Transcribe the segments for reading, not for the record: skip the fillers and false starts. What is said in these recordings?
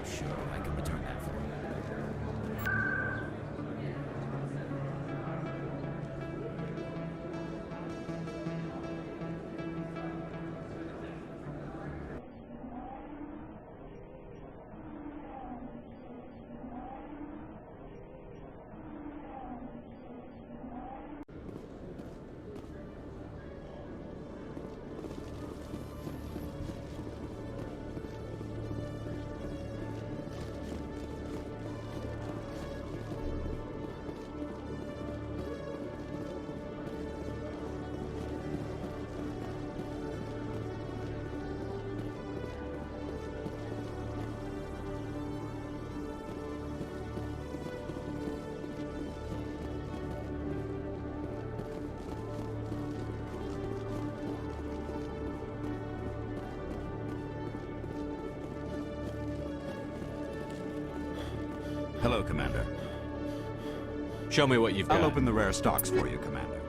sure, I can return that for you. Hello, Commander. Show me what you've got. I'll open the rare stocks for you, Commander.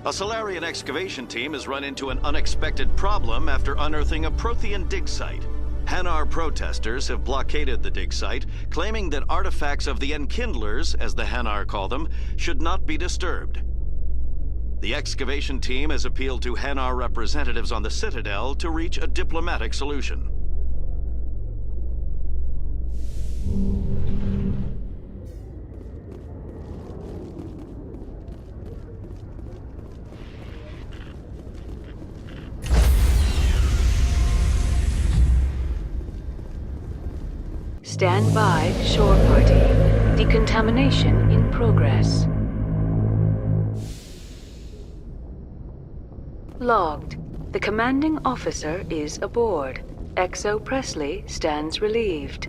A Solarian excavation team has run into an unexpected problem after unearthing a Prothean dig site. Hanar protesters have blockaded the dig site, claiming that artifacts of the Enkindlers, as the Hanar call them, should not be disturbed. The excavation team has appealed to Hanar representatives on the Citadel to reach a diplomatic solution. Stand by, shore party. Decontamination in progress. Logged. The commanding officer is aboard. XO Presley stands relieved.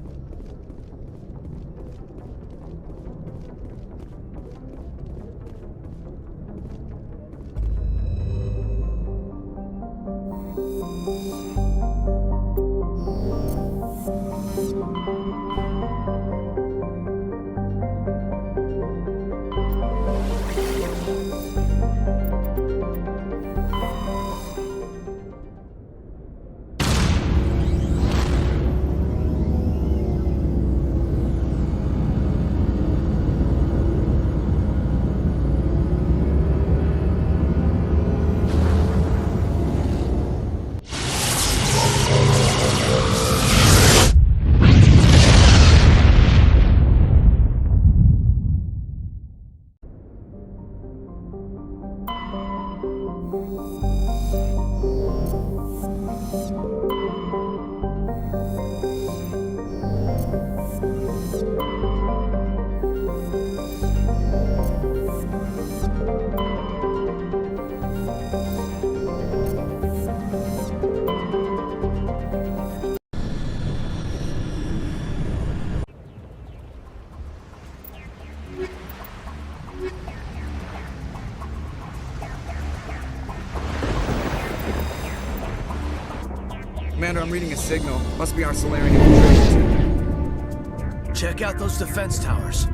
Commander, I'm reading a signal. Must be our Solarian infiltration team. Check out those defense towers.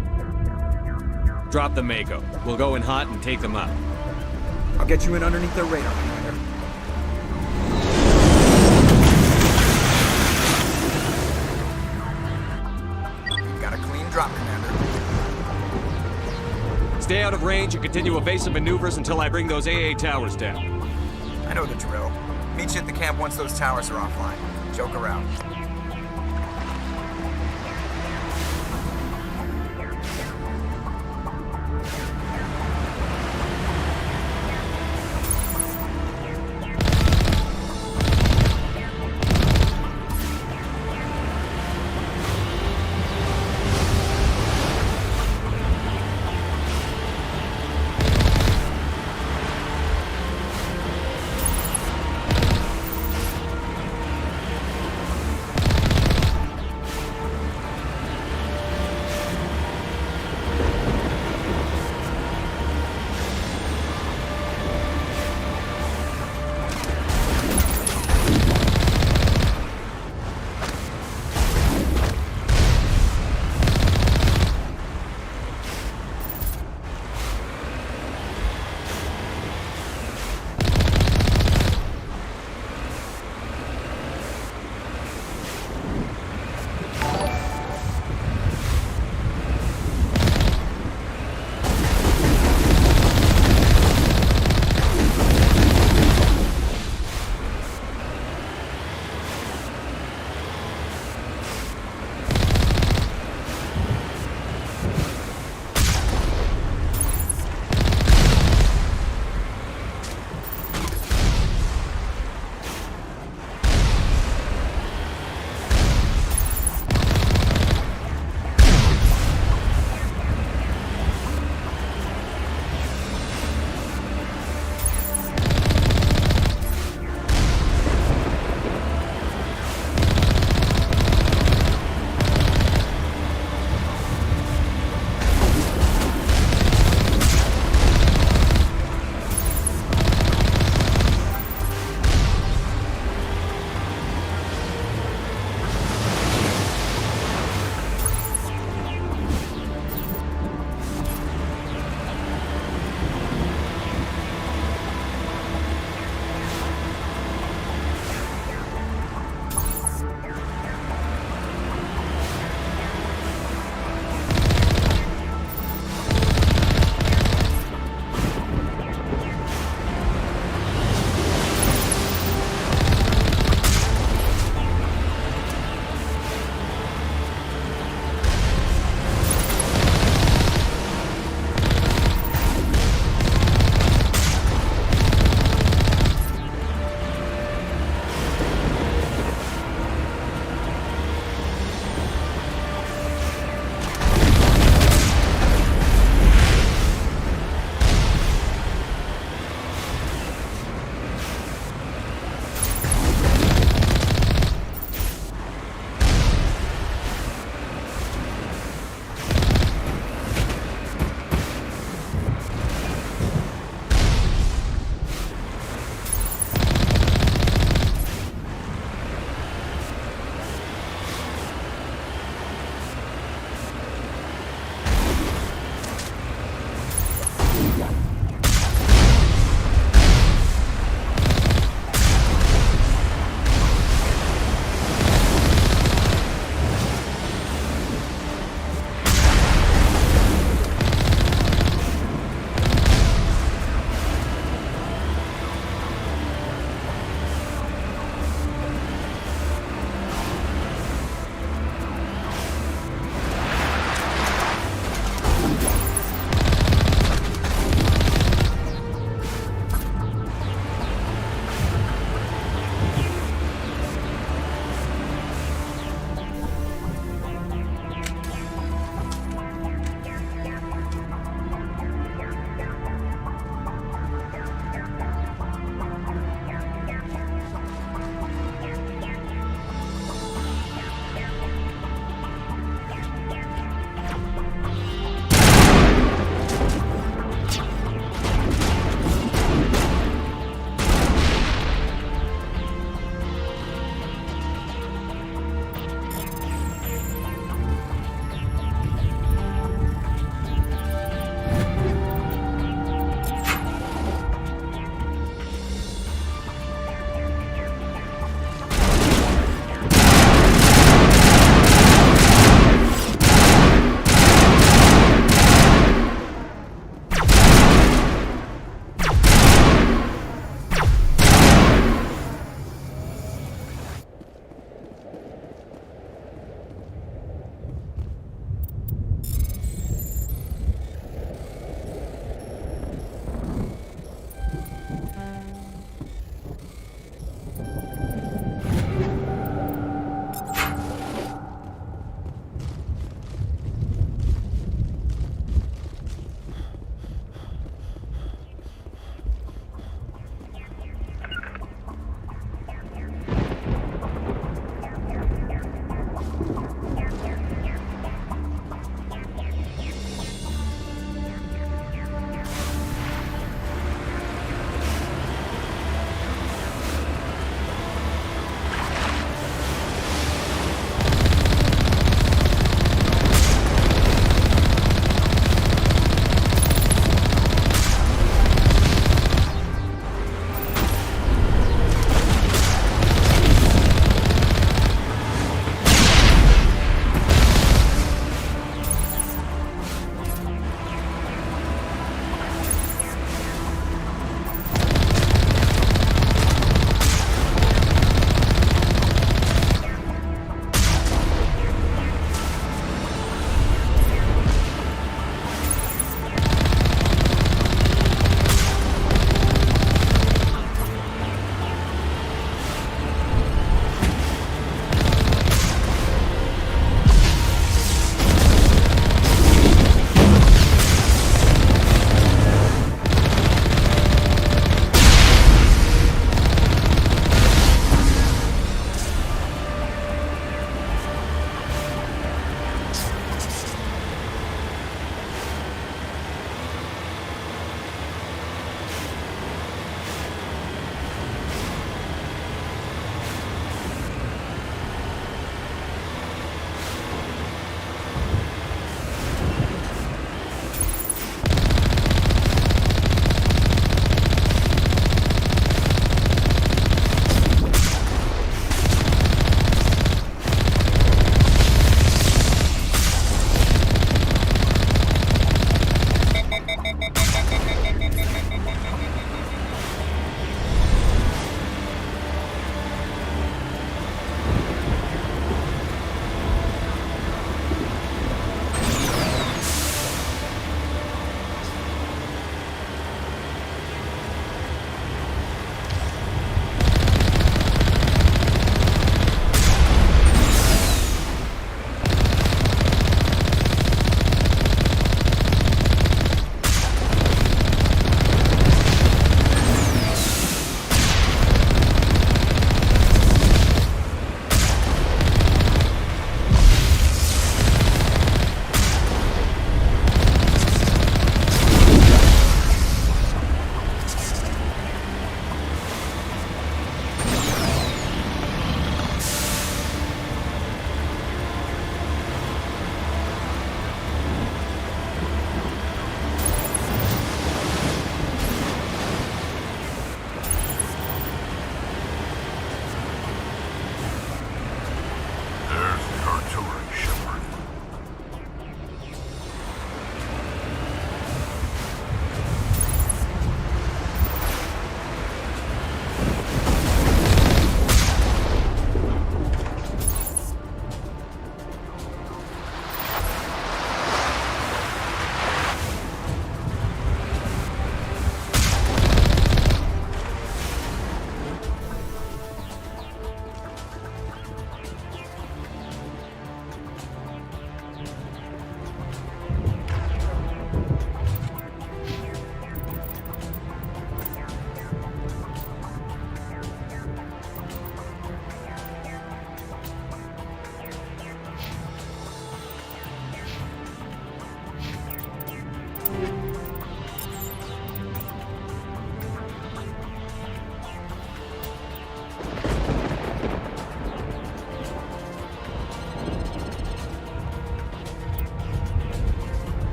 Drop the Mako. We'll go in hot and take them out. I'll get you in underneath their radar, Commander. You've got a clean drop, Commander. Stay out of range and continue evasive maneuvers until I bring those AA towers down. I know the drill. Meet you at the camp once those towers are offline. Joke around.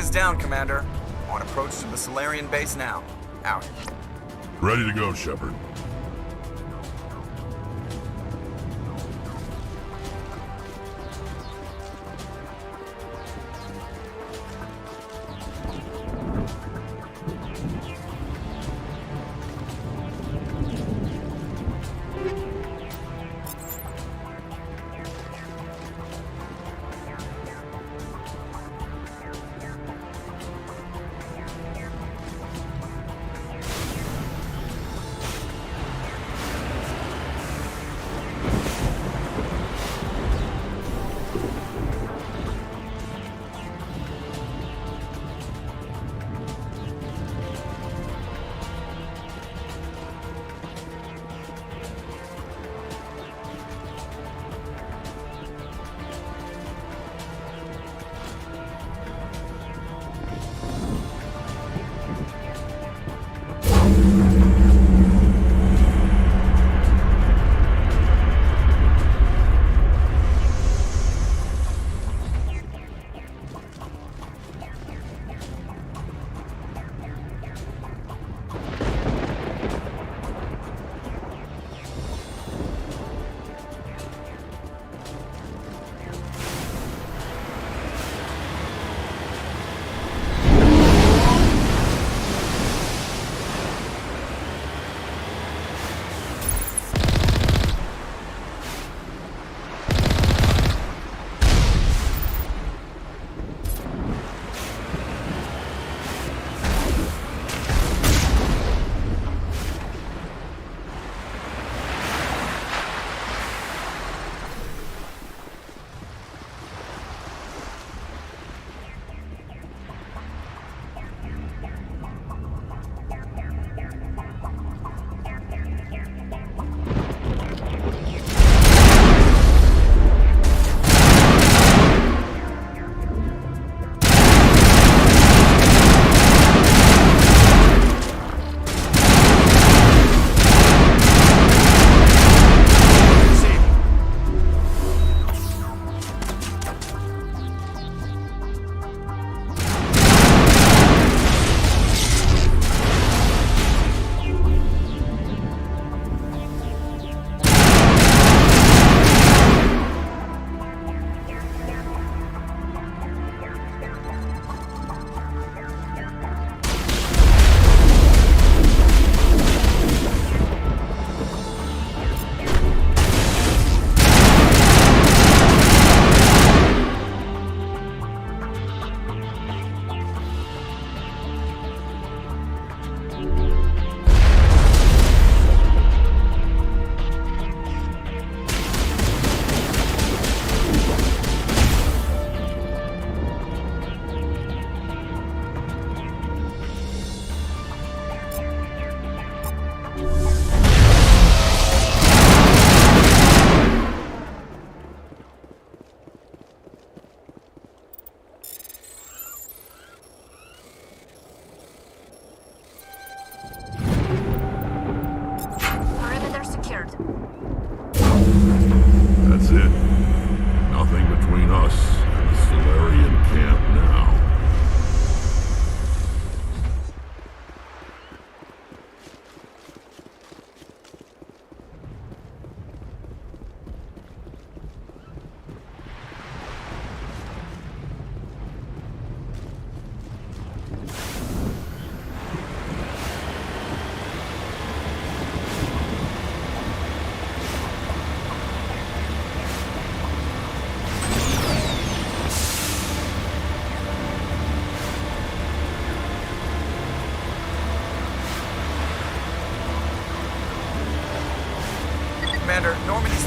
is down, Commander. On approach to the Solarian base now. Out. Ready to go, Shepard.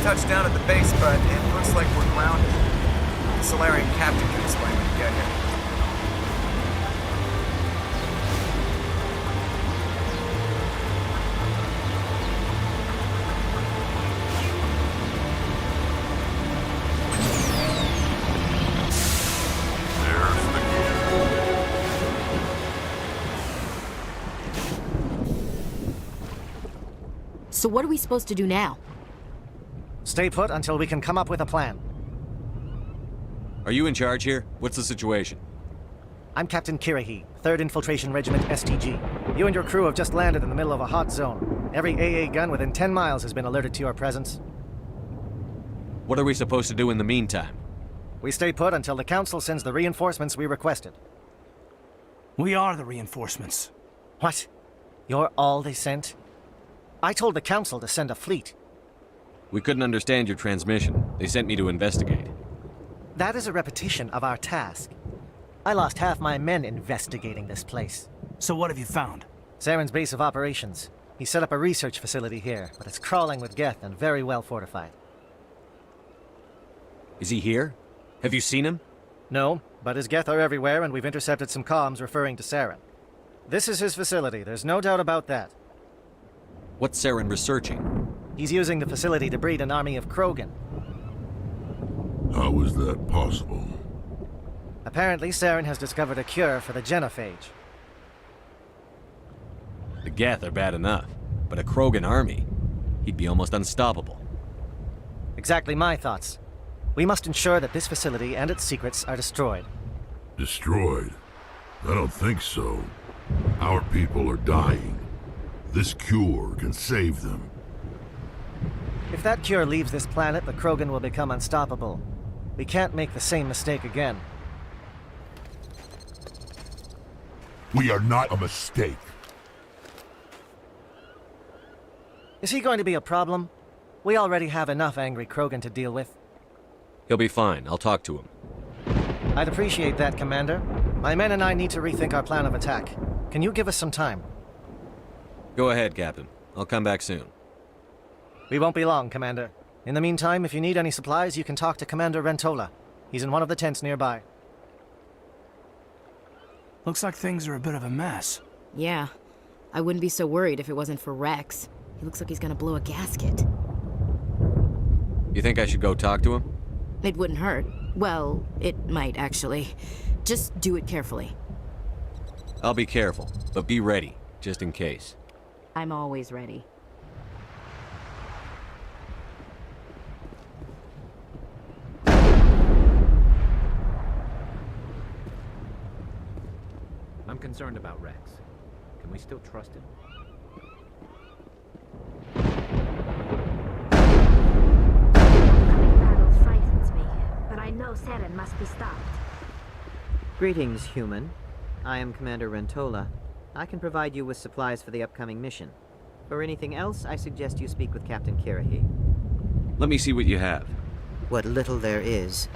Touched down at the base, but it looks like we're grounded. The Solarian captain can explain when you get here. So what are we supposed to do now? Stay put until we can come up with a plan. Are you in charge here? What's the situation? I'm Captain Kirahi, 3rd Infiltration Regiment STG. You and your crew have just landed in the middle of a hot zone. Every AA gun within 10 miles has been alerted to your presence. What are we supposed to do in the meantime? We stay put until the Council sends the reinforcements we requested. We are the reinforcements. What? You're all they sent? I told the Council to send a fleet. We couldn't understand your transmission. They sent me to investigate. That is a repetition of our task. I lost half my men investigating this place. So what have you found? Saren's base of operations. He set up a research facility here, but it's crawling with Geth and very well fortified. Is he here? Have you seen him? No, but his Geth are everywhere, and we've intercepted some comms referring to Saren. This is his facility, there's no doubt about that. What's Saren researching? He's using the facility to breed an army of Krogan. How is that possible? Apparently, Saren has discovered a cure for the genophage. The Geth are bad enough, but a Krogan army? He'd be almost unstoppable. Exactly my thoughts. We must ensure that this facility and its secrets are destroyed. Destroyed? I don't think so. Our people are dying. This cure can save them. If that cure leaves this planet, the Krogan will become unstoppable. We can't make the same mistake again. We are not a mistake. Is he going to be a problem? We already have enough angry Krogan to deal with. He'll be fine. I'll talk to him. I'd appreciate that, Commander. My men and I need to rethink our plan of attack. Can you give us some time? Go ahead, Captain. I'll come back soon. We won't be long, Commander. In the meantime, if you need any supplies, you can talk to Commander Rentola. He's in one of the tents nearby. Looks like things are a bit of a mess. Yeah. I wouldn't be so worried if it wasn't for Rex. He looks like he's gonna blow a gasket. You think I should go talk to him? It wouldn't hurt. Well, it might, actually. Just do it carefully. I'll be careful, but be ready, just in case. I'm always ready. I'm concerned about Rex. Can we still trust him? Battle frightens me, but I know Saren must be stopped. Greetings, human. I am Commander Rentola. I can provide you with supplies for the upcoming mission. For anything else, I suggest you speak with Captain Kirahi. Let me see what you have. What little there is.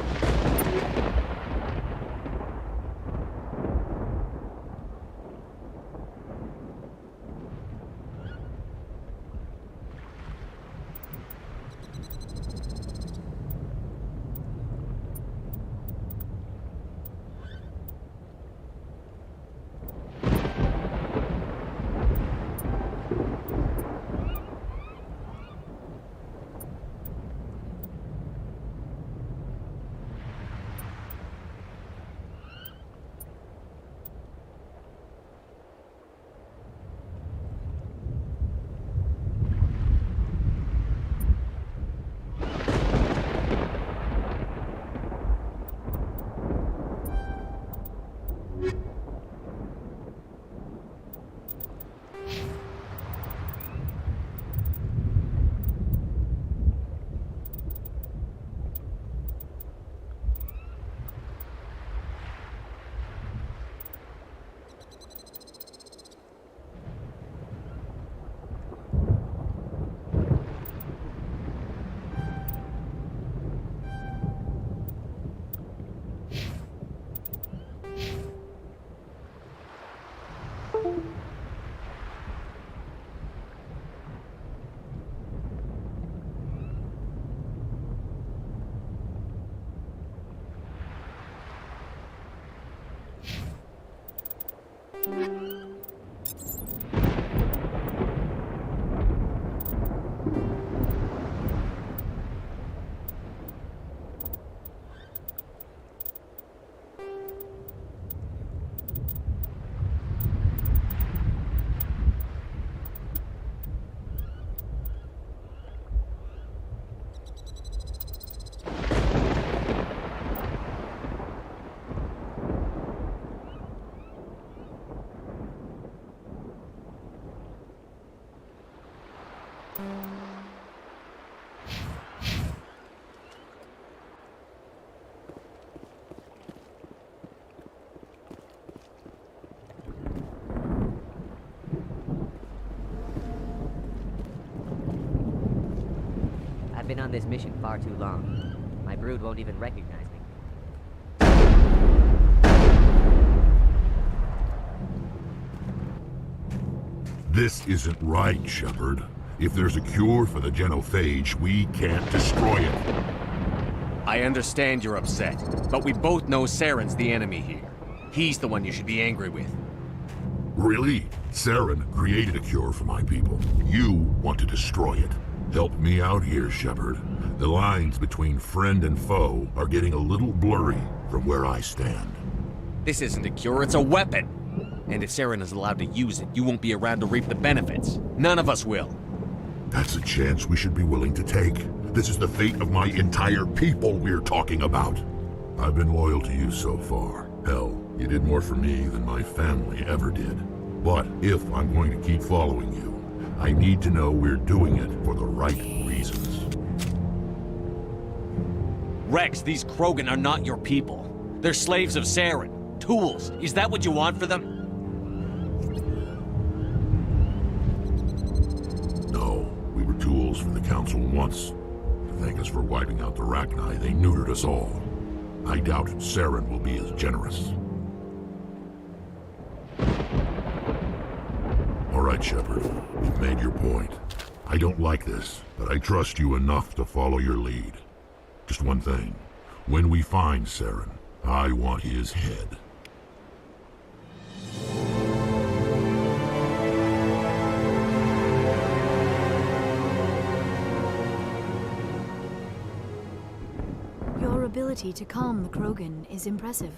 I've been on this mission far too long. My brood won't even recognize me. This isn't right, Shepard. If there's a cure for the genophage, we can't destroy it. I understand you're upset, but we both know Saren's the enemy here. He's the one you should be angry with. Really? Saren created a cure for my people. You want to destroy it. Help me out here, Shepard. The lines between friend and foe are getting a little blurry from where I stand. This isn't a cure, it's a weapon! And if Saren is allowed to use it, you won't be around to reap the benefits. None of us will. That's a chance we should be willing to take. This is the fate of my entire people we're talking about. I've been loyal to you so far. Hell, you did more for me than my family ever did. But if I'm going to keep following you, I need to know we're doing it for the right reasons. Rex, these Krogan are not your people. They're slaves of Saren. Tools. Is that what you want for them? No, we were tools for the Council once. To thank us for wiping out the Rachni, they neutered us all. I doubt Saren will be as generous. All right, Shepard. You've made your point. I don't like this, but I trust you enough to follow your lead. Just one thing. When we find Saren, I want his head. Your ability to calm the Krogan is impressive.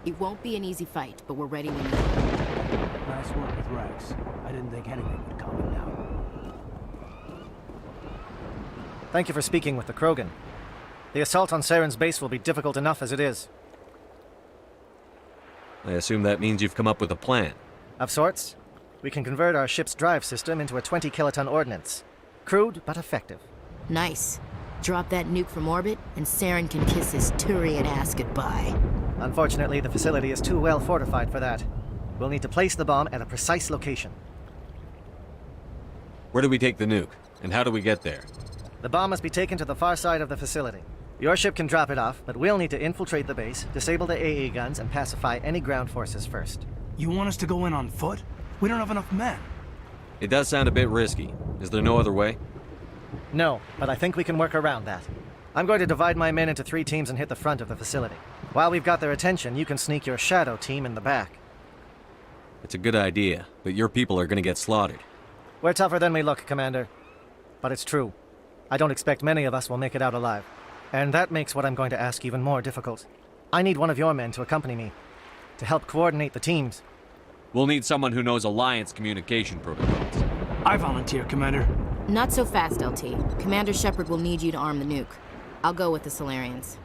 It won't be an easy fight, but we're ready when you are. Nice work with Rex. I didn't think anything would calm him down. Thank you for speaking with the Krogan. The assault on Saren's base will be difficult enough as it is. I assume that means you've come up with a plan. Of sorts. We can convert our ship's drive system into a 20-kiloton ordnance. Crude, but effective. Nice. Drop that nuke from orbit, and Saren can kiss his Turian ass goodbye. Unfortunately, the facility is too well fortified for that. We'll need to place the bomb at a precise location. Where do we take the nuke? And how do we get there? The bomb must be taken to the far side of the facility. Your ship can drop it off, but we'll need to infiltrate the base, disable the AA guns, and pacify any ground forces first. You want us to go in on foot? We don't have enough men. It does sound a bit risky. Is there no other way? No, but I think we can work around that. I'm going to divide my men into 3 teams and hit the front of the facility. While we've got their attention, you can sneak your Shadow team in the back. It's a good idea, but your people are going to get slaughtered. We're tougher than we look, Commander. But it's true. I don't expect many of us will make it out alive. And that makes what I'm going to ask even more difficult. I need one of your men to accompany me, to help coordinate the teams. We'll need someone who knows Alliance communication protocols. I volunteer, Commander. Not so fast, LT. Commander Shepard will need you to arm the nuke. I'll go with the Solarians.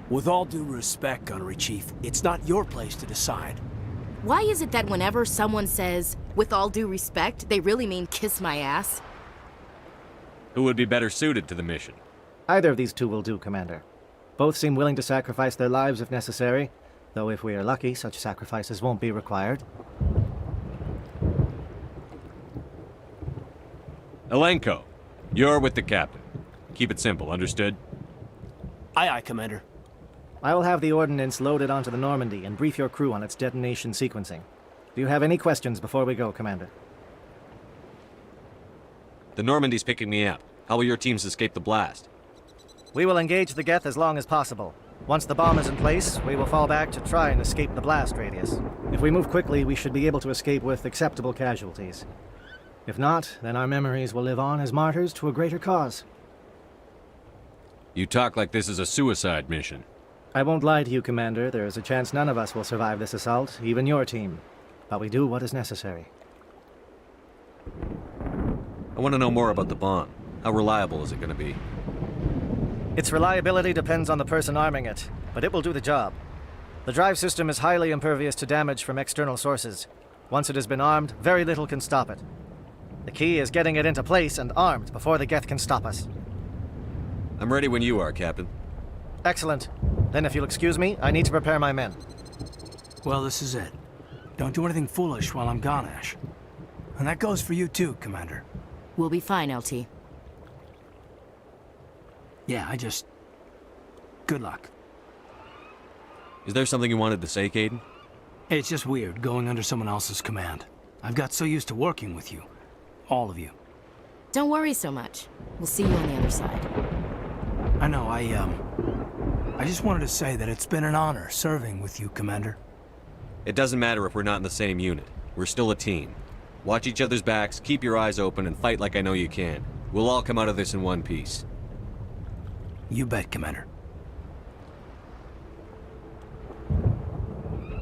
With all due respect, Gunnery Chief, it's not your place to decide. Why is it that whenever someone says, with all due respect, they really mean kiss my ass? Who would be better suited to the mission? Either of these 2 will do, Commander. Both seem willing to sacrifice their lives if necessary, though if we are lucky, such sacrifices won't be required. Elenko, you're with the captain. Keep it simple, understood? Aye, aye, Commander. I will have the ordnance loaded onto the Normandy and brief your crew on its detonation sequencing. Do you have any questions before we go, Commander? The Normandy's picking me up. How will your teams escape the blast? We will engage the Geth as long as possible. Once the bomb is in place, we will fall back to try and escape the blast radius. If we move quickly, we should be able to escape with acceptable casualties. If not, then our memories will live on as martyrs to a greater cause. You talk like this is a suicide mission. I won't lie to you, Commander. There is a chance none of us will survive this assault, even your team. But we do what is necessary. I want to know more about the bomb. How reliable is it going to be? Its reliability depends on the person arming it, but it will do the job. The drive system is highly impervious to damage from external sources. Once it has been armed, very little can stop it. The key is getting it into place and armed before the Geth can stop us. I'm ready when you are, Captain. Excellent. Then if you'll excuse me, I need to prepare my men. Well, this is it. Don't do anything foolish while I'm gone, Ash. And that goes for you too, Commander. We'll be fine, LT. Yeah, good luck. Is there something you wanted to say, Caden? It's just weird, going under someone else's command. I've got so used to working with you. All of you. Don't worry so much. We'll see you on the other side. I know, I just wanted to say that it's been an honor serving with you, Commander. It doesn't matter if we're not in the same unit. We're still a team. Watch each other's backs, keep your eyes open, and fight like I know you can. We'll all come out of this in one piece. You bet, Commander.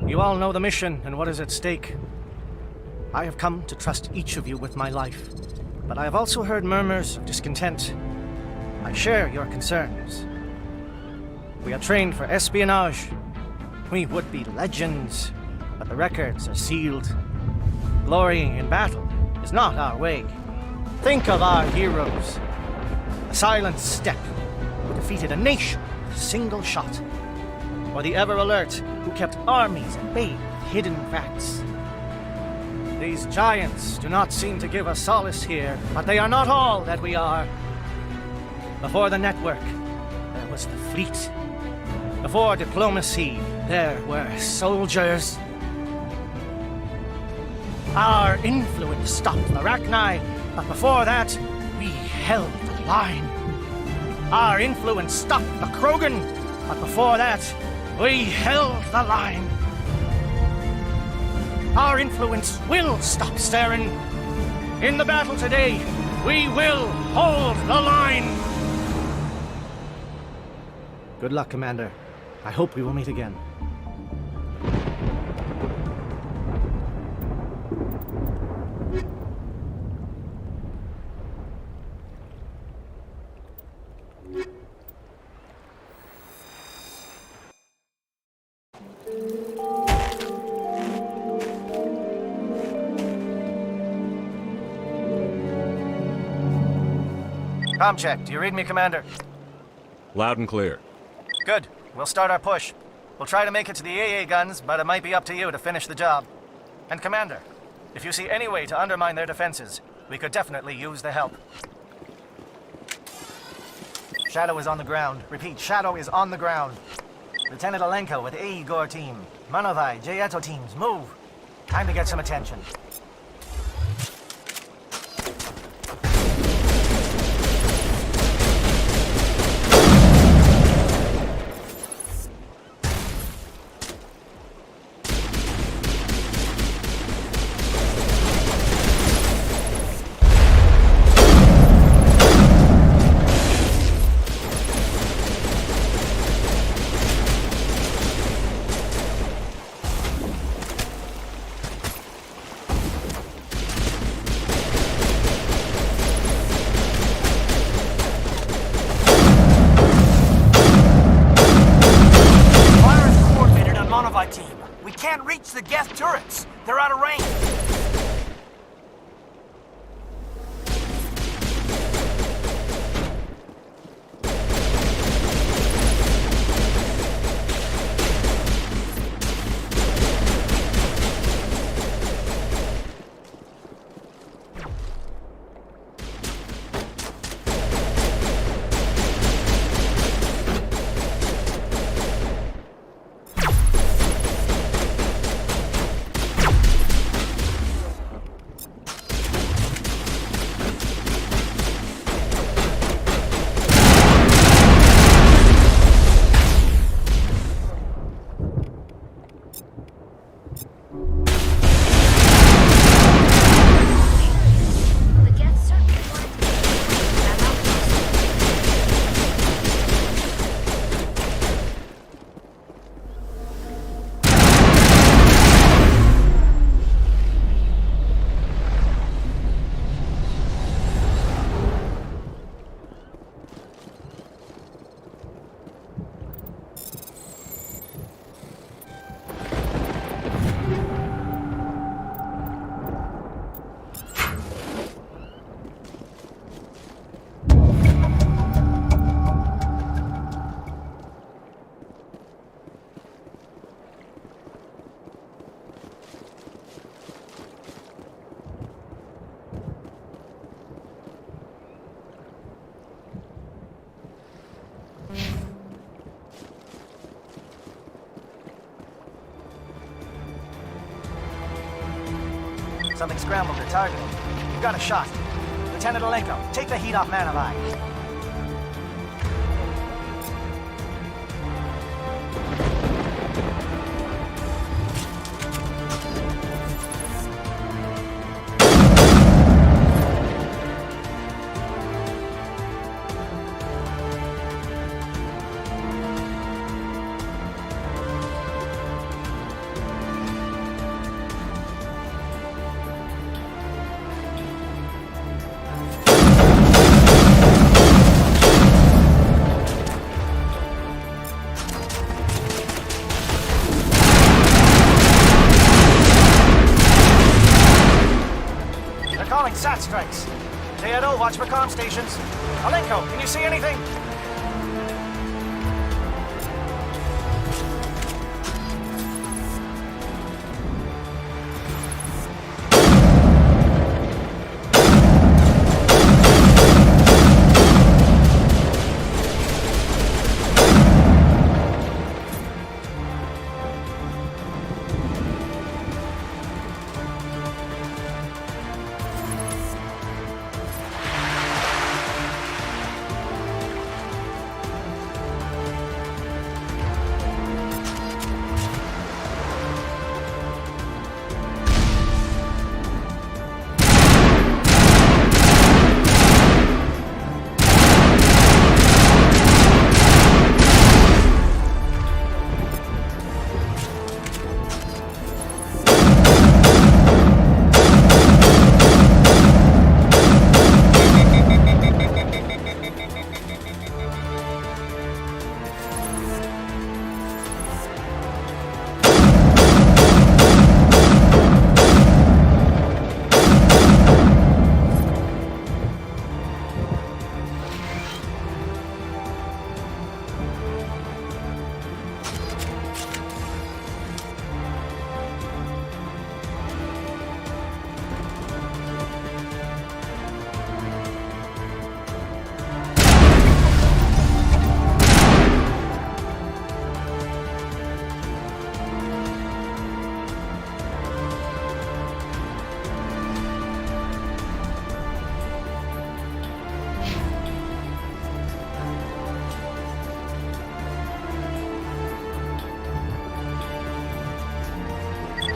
You all know the mission and what is at stake. I have come to trust each of you with my life, but I have also heard murmurs of discontent. I share your concerns. We are trained for espionage. We would be legends, but the records are sealed. Glory in battle is not our way. Think of our heroes. The silent step who defeated a nation with a single shot. Or the ever-alert who kept armies at bay with hidden facts. These giants do not seem to give us solace here, but they are not all that we are. Before the network, there was the fleet. Before diplomacy, there were soldiers. Our influence stopped the Arachni, but before that, we held the line. Our influence stopped the Krogan, but before that, we held the line. Our influence will stop Saren. In the battle today, we will hold the line. Good luck, Commander. I hope we will meet again. Com check. Do you read me, Commander? Loud and clear. Good. We'll start our push. We'll try to make it to the AA guns, but it might be up to you to finish the job. And Commander, if you see any way to undermine their defenses, we could definitely use the help. Shadow is on the ground. Repeat, Shadow is on the ground. Lieutenant Alenko with Igor team. Manovai, Jayeto teams, move. Time to get some attention. The Geth turrets! They're out of range! something scrambled to target him. You've got a shot. Lieutenant Alenko, take the heat off Man Alive. SAT strikes. JNO, watch for comm stations. Alenko, can you see anything?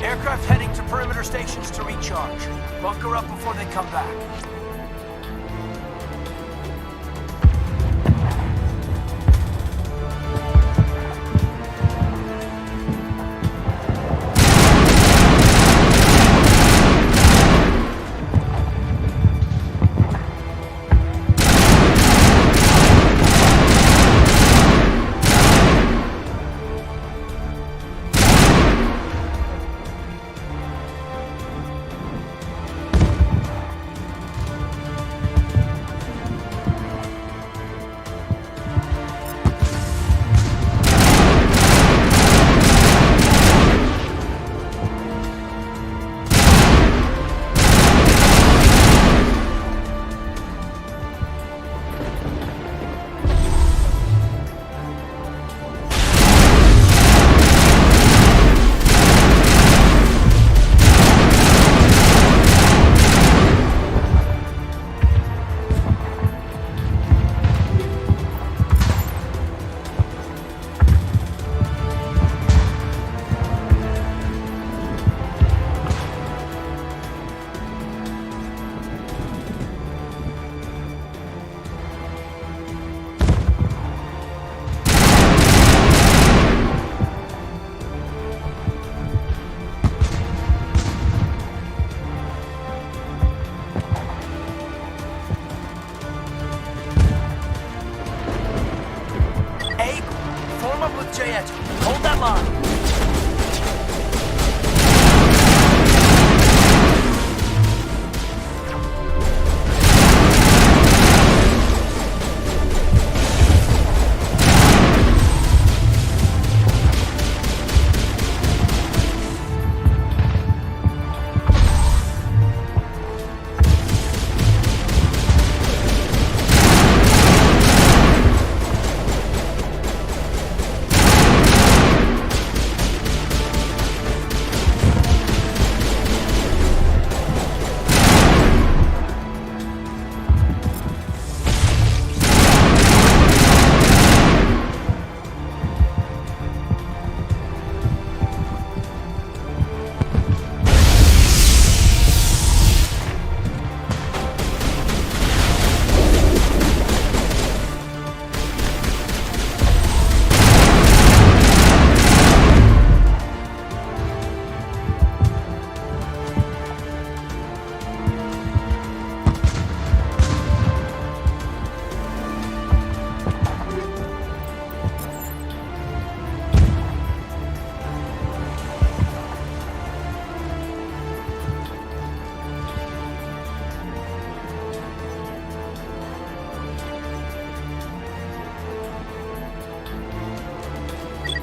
Aircraft heading to perimeter stations to recharge. Bunker up before they come back. Hold that line.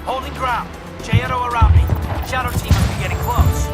Holding ground. J-Edo around me. Shadow team must be getting close.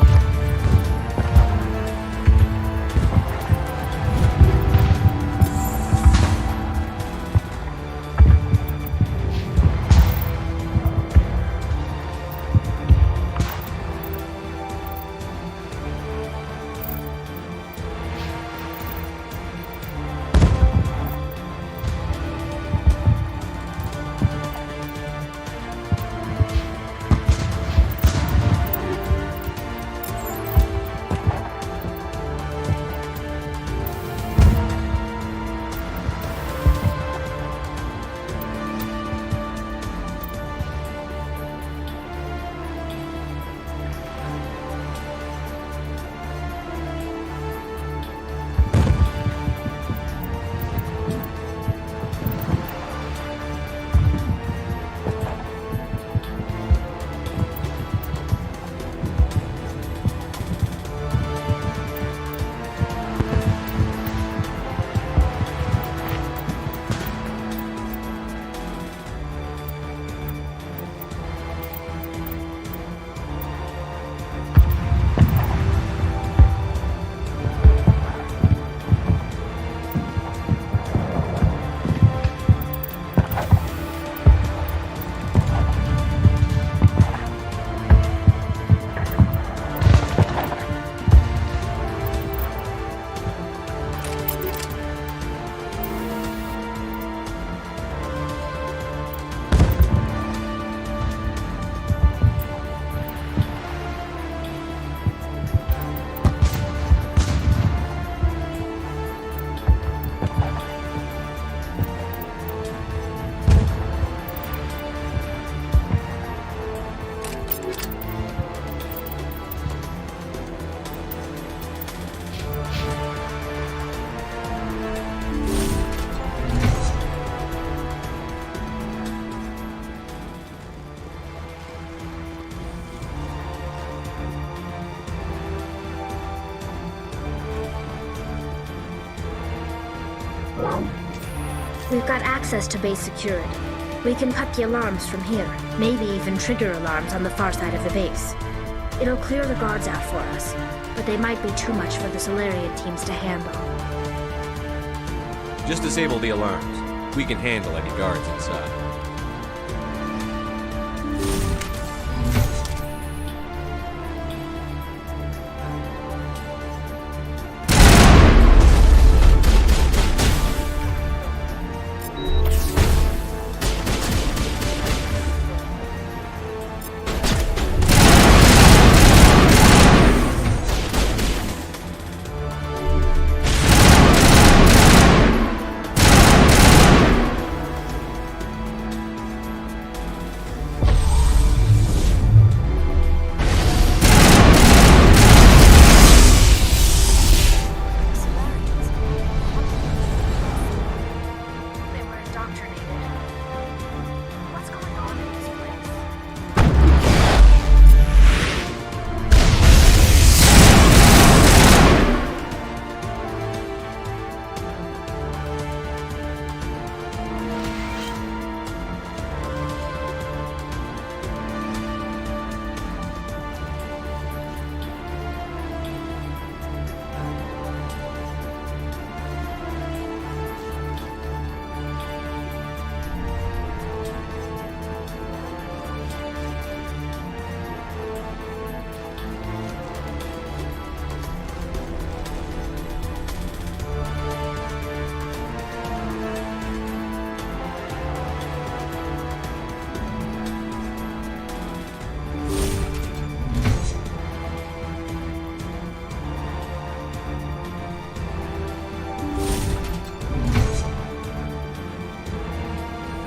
We've got access to base security. We can cut the alarms from here, maybe even trigger alarms on the far side of the base. It'll clear the guards out for us, but they might be too much for the Solarian teams to handle. Just disable the alarms. We can handle any guards inside.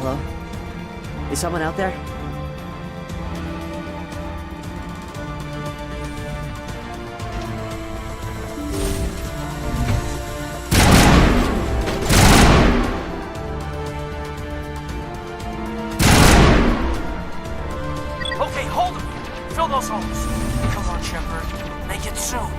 Hello? Is someone out there? Okay, hold them! Fill those holes! Come on, Shepard. Make it soon.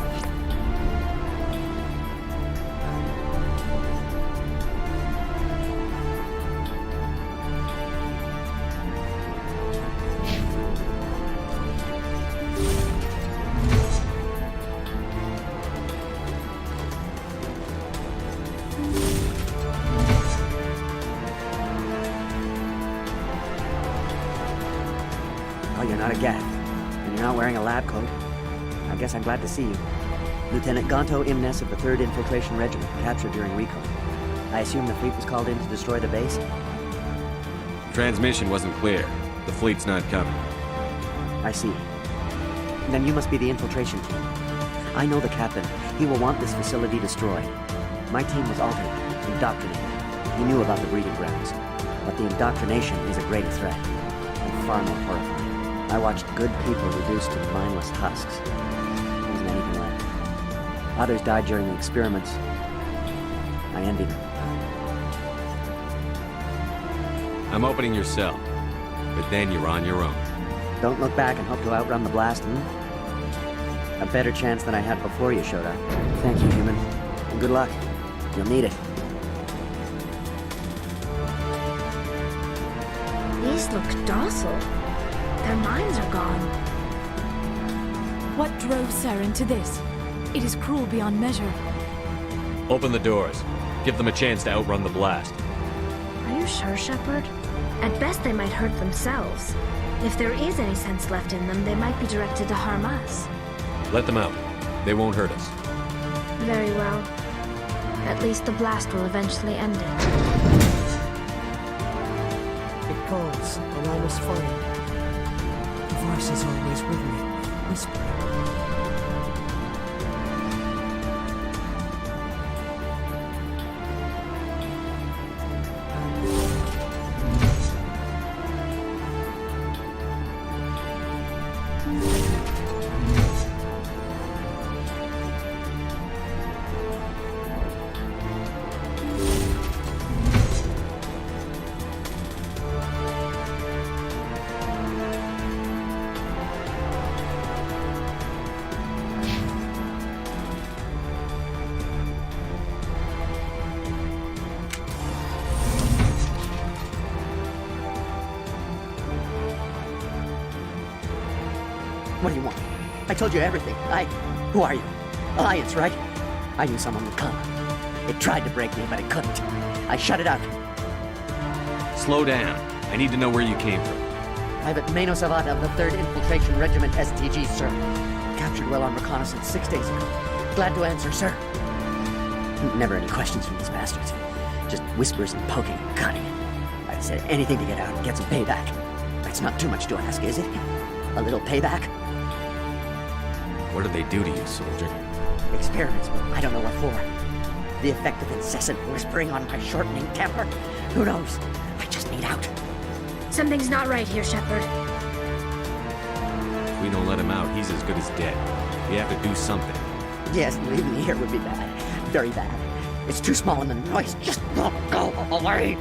you're not a Geth, and you're not wearing a lab coat. I guess I'm glad to see you. Lieutenant Gonto Imnes of the 3rd Infiltration Regiment, captured during recon. I assume the fleet was called in to destroy the base? Transmission wasn't clear. The fleet's not coming. I see. Then you must be the infiltration team. I know the captain. He will want this facility destroyed. My team was altered, indoctrinated. He knew about the breeding grounds. But the indoctrination is a greater threat, and far more horrifying. I watched good people reduced to mindless husks. There wasn't anything left. Others died during the experiments. I envy them. I'm opening your cell, but then you're on your own. Don't look back and hope to outrun the blast, hmm? A better chance than I had before you showed up. Thank you, human. And good luck. You'll need it. These look docile. Their minds are gone. What drove Saren to this? It is cruel beyond measure. Open the doors. Give them a chance to outrun the blast. Are you sure, Shepard? At best, they might hurt themselves. If there is any sense left in them, they might be directed to harm us. Let them out. They won't hurt us. Very well. At least the blast will eventually end it. It calls, and I must follow. The voice is always with me, whispering. What do you want? I told you everything. Who are you? Alliance, right? I knew someone would come. It tried to break me, but it couldn't. I shut it out. Slow down. I need to know where you came from. Private Mano Savat of the 3rd Infiltration Regiment STG, sir. Captured well on reconnaissance 6 days ago. Glad to answer, sir. Never any questions from these bastards. Just whispers and poking and cutting. I said anything to get out and get some payback. That's not too much to ask, is it? A little payback? What did they do to you, soldier? Experiments, but I don't know what for. The effect of incessant whispering on my shortening temper? Who knows? I just need out. Something's not right here, Shepard. If we don't let him out, he's as good as dead. We have to do something. Yes, leaving me here would be bad. Very bad. It's too small and the noise just won't go away.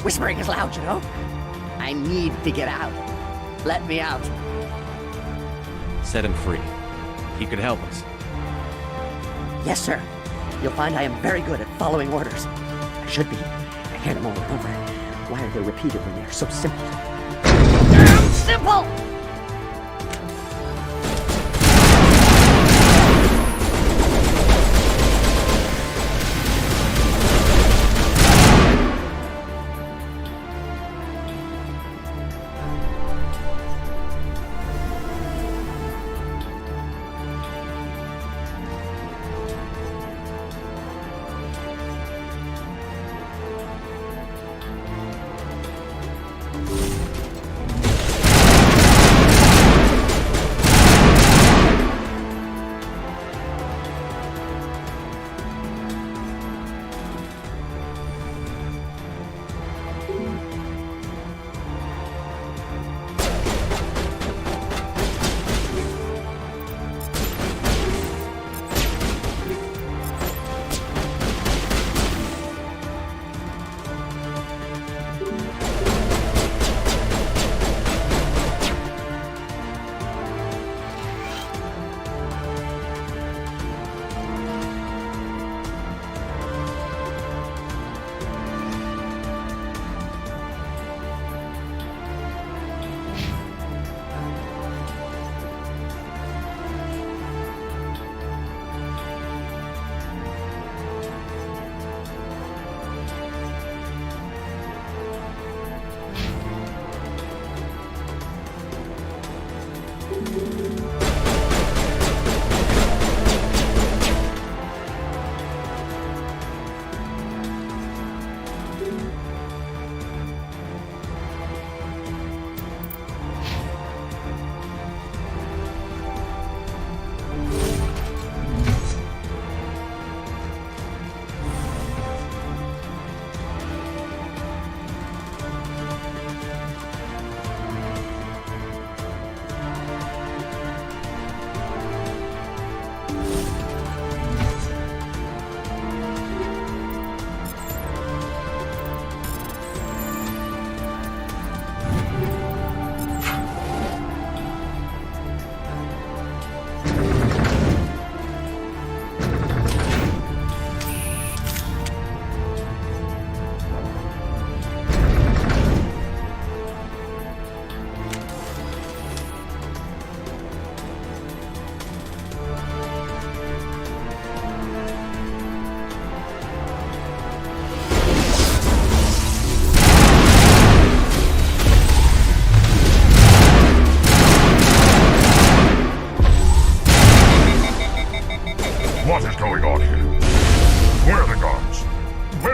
Whispering is loud, you know? I need to get out. Let me out. Set him free. He could help us. Yes, sir. You'll find I am very good at following orders. I should be. I hear them over and over. Why are they repeated when they're so simple? Damn simple!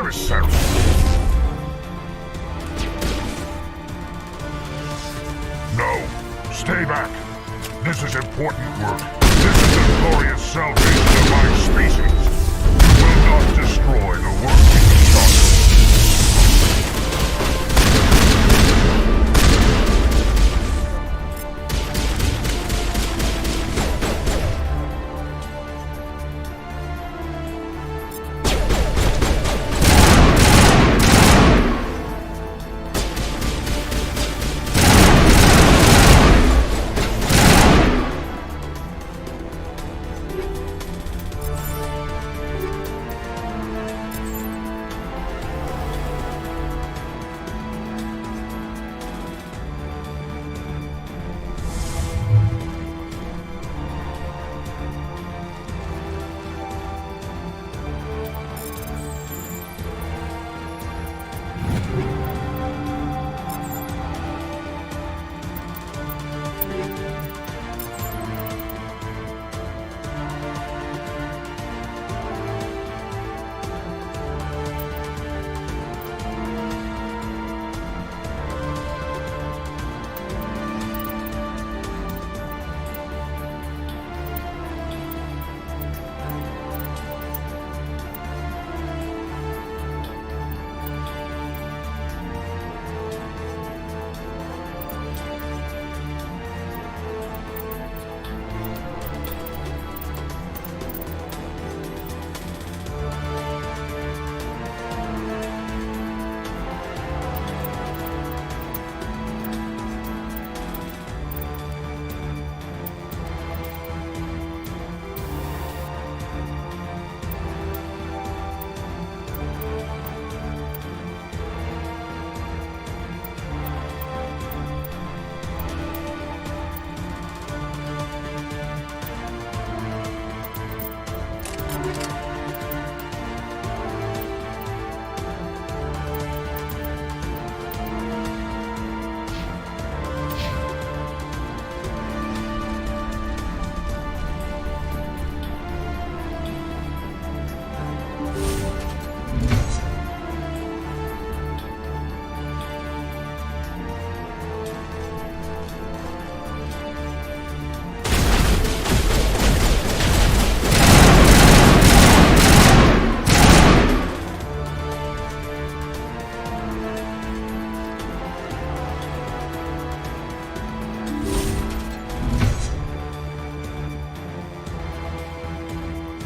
yourself! No, stay back. This is important work. This is the glorious salvation of my species. You will not destroy the work we started.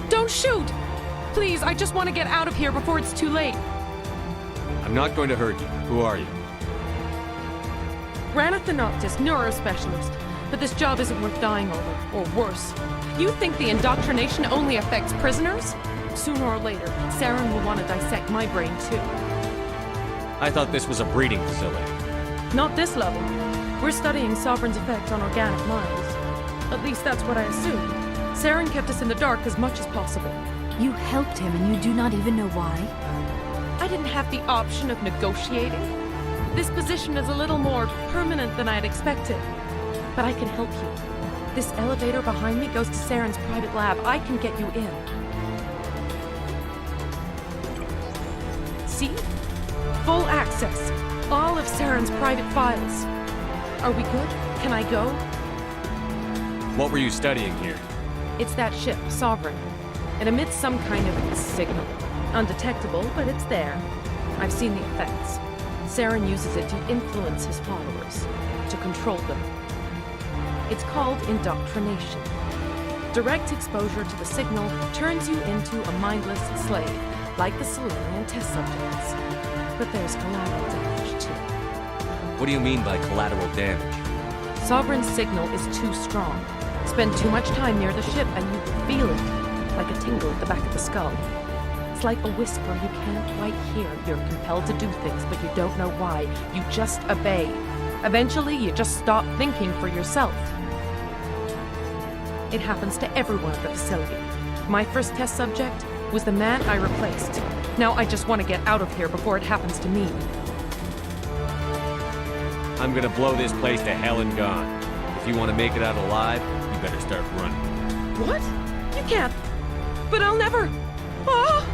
Don't shoot! Please, I just want to get out of here before it's too late. I'm not going to hurt you. Who are you? Ranith the Noctis, neurospecialist. But this job isn't worth dying over, or worse. You think the indoctrination only affects prisoners? Sooner or later, Saren will want to dissect my brain too. I thought this was a breeding facility. Not this level. We're studying Sovereign's effect on organic minds. At least that's what I assumed. Saren kept us in the dark as much as possible. You helped him and you do not even know why? I didn't have the option of negotiating. This position is a little more permanent than I had expected. But I can help you. This elevator behind me goes to Saren's private lab. I can get you in. See? Full access. All of Saren's private files. Are we good? Can I go? What were you studying here? It's that ship, Sovereign. It emits some kind of signal. Undetectable, but it's there. I've seen the effects. Saren uses it to influence his followers, to control them. It's called indoctrination. Direct exposure to the signal turns you into a mindless slave, like the Solarian test subjects. But there's collateral damage, too. What do you mean by collateral damage? Sovereign's signal is too strong. Spend too much time near the ship and you feel it, like a tingle at the back of the skull. It's like a whisper you can't quite hear. You're compelled to do things, but you don't know why. You just obey. Eventually, you just stop thinking for yourself. It happens to everyone at the facility. My first test subject was the man I replaced. Now I just want to get out of here before it happens to me. I'm gonna blow this place to hell and gone. If you want to make it out alive, you better start running. What? You can't. But I'll never. Ah!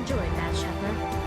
enjoyed that, Shepard.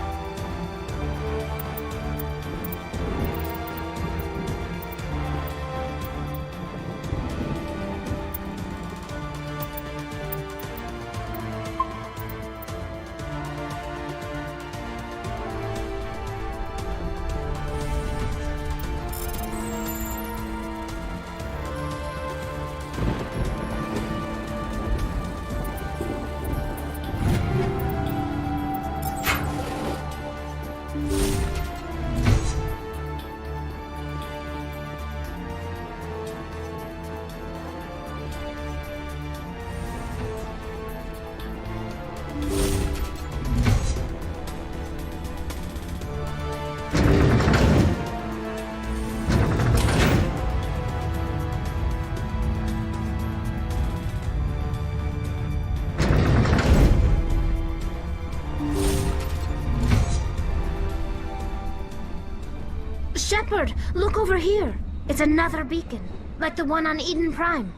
Shepard, look over here. It's another beacon, like the one on Eden Prime.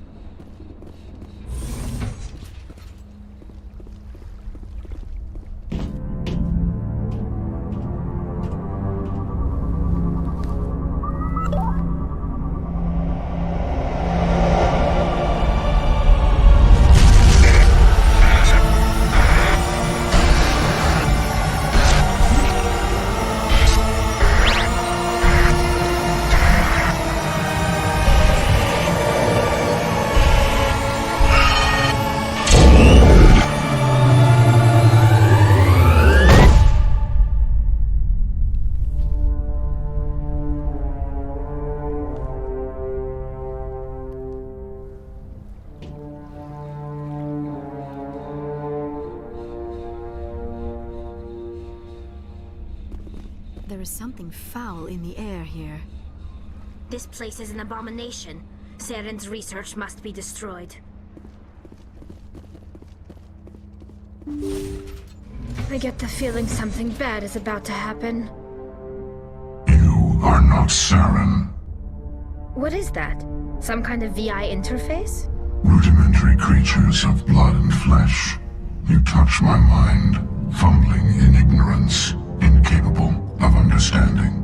There is something foul in the air here. This place is an abomination. Saren's research must be destroyed. I get the feeling something bad is about to happen. You are not Saren. What is that? Some kind of VI interface? Rudimentary creatures of blood and flesh. You touch my mind, fumbling in ignorance, incapable of understanding.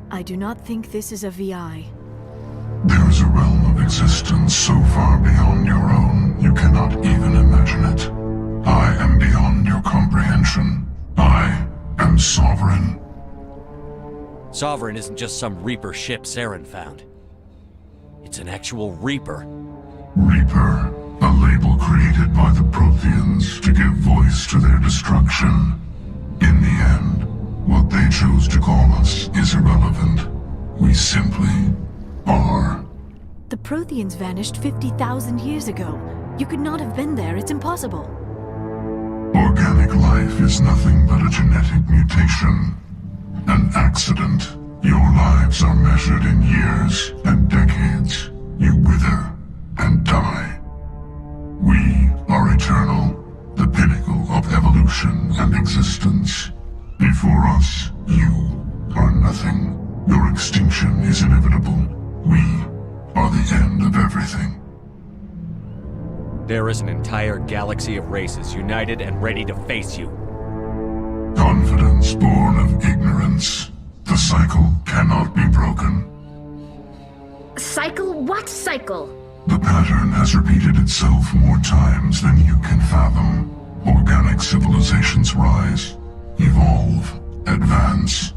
I do not think this is a VI. There is a realm of existence so far beyond your own, you cannot even imagine it. I am beyond your comprehension. I am Sovereign. Sovereign isn't just some Reaper ship Saren found. It's an actual Reaper. Reaper, a label created by the Protheans to give voice to their destruction. In the end, what they chose to call us is irrelevant. We simply are. The Protheans vanished 50,000 years ago. You could not have been there. It's impossible. Organic life is nothing but a genetic mutation. An accident. Your lives are measured in years and decades. You wither and die. We are eternal, the pinnacle of evolution and existence. Before us, you are nothing. Your extinction is inevitable. We are the end of everything. There is an entire galaxy of races united and ready to face you. Confidence born of ignorance. The cycle cannot be broken. Cycle? What cycle? The pattern has repeated itself more times than you can fathom. Organic civilizations rise, evolve, advance,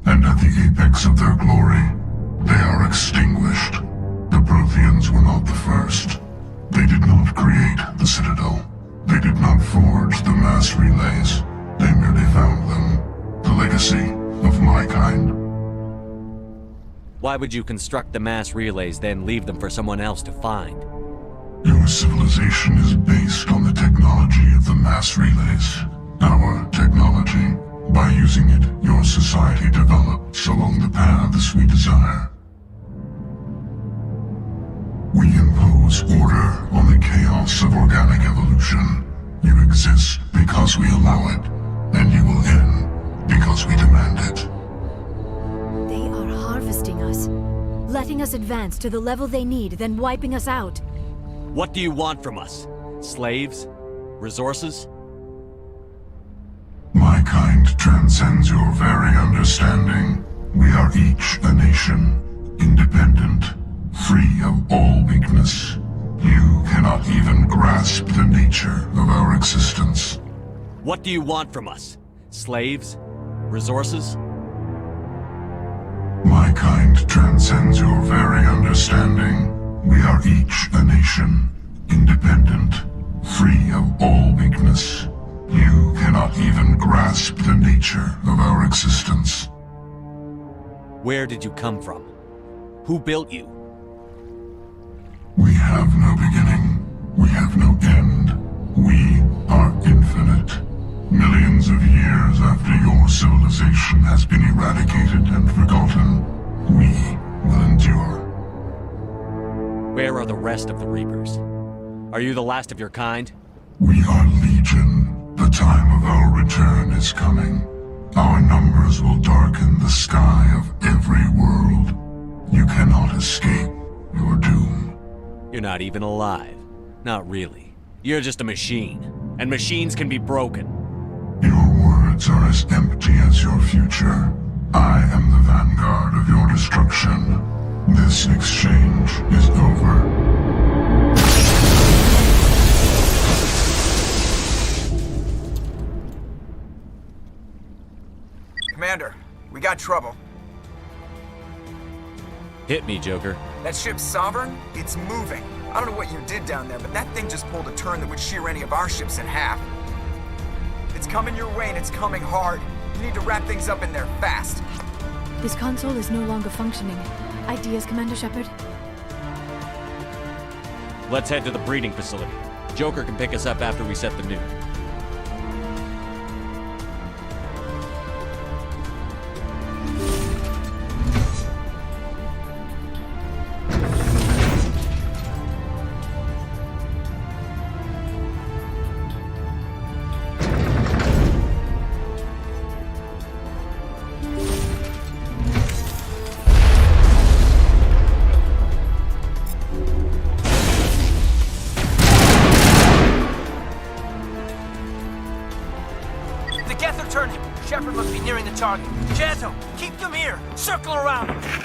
and at the apex of their glory, they are extinguished. The Protheans were not the first. They did not create the Citadel. They did not forge the mass relays. They merely found them. The legacy of my kind. Why would you construct the mass relays, then leave them for someone else to find? Your civilization is based on the technology of the mass relays. Our technology. By using it, your society develops along the paths we desire. We impose order on the chaos of organic evolution. You exist because we allow it, and you will end because we demand it. They are harvesting us, letting us advance to the level they need, then wiping us out. What do you want from us? Slaves? Resources? kind transcends your very understanding. We are each a nation, independent, free of all weakness. You cannot even grasp the nature of our existence. What do you want from us? Slaves? Resources? My kind transcends your very understanding. We are each a nation, independent, free of all weakness. You cannot even grasp the nature of our existence. Where did you come from? Who built you? We have no beginning. We have no end. We are infinite. Millions of years after your civilization has been eradicated and forgotten, we will endure. Where are the rest of the Reapers? Are you the last of your kind? We are Legion. The time of our return is coming. Our numbers will darken the sky of every world. You cannot escape your doom. You're not even alive. Not really. You're just a machine. And machines can be broken. Your words are as empty as your future. I am the vanguard of your destruction. This exchange is over. Commander, we got trouble. Hit me, Joker. That ship's Sovereign? It's moving. I don't know what you did down there, but that thing just pulled a turn that would shear any of our ships in half. It's coming your way and it's coming hard. You need to wrap things up in there fast. This console is no longer functioning. Ideas, Commander Shepard? Let's head to the breeding facility. Joker can pick us up after we set the nuke. Shepard must be nearing the target. Janto, keep them here! Circle around them!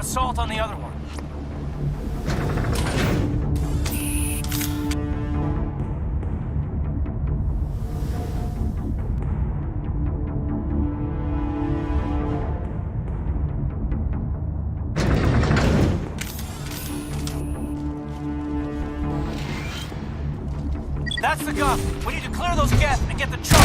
assault on the other one. That's the gun. We need to clear those geth and get the charge.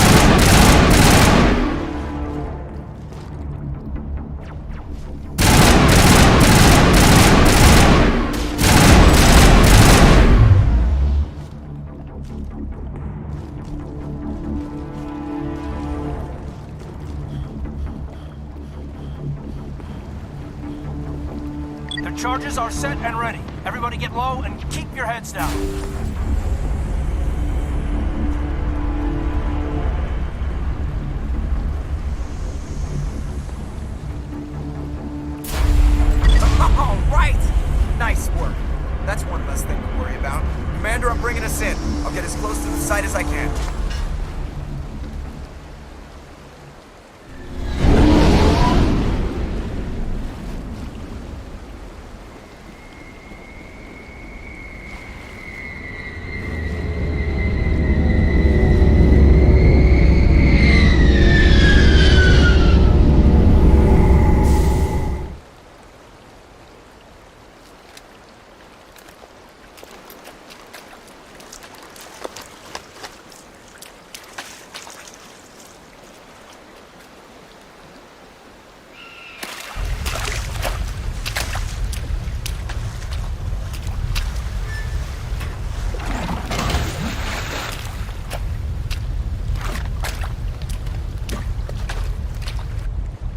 The charges are set and ready. Everybody get low and keep your heads down. All right! Nice work. That's one less thing to worry about. Commander, I'm bringing us in. I'll get as close to the site as I can.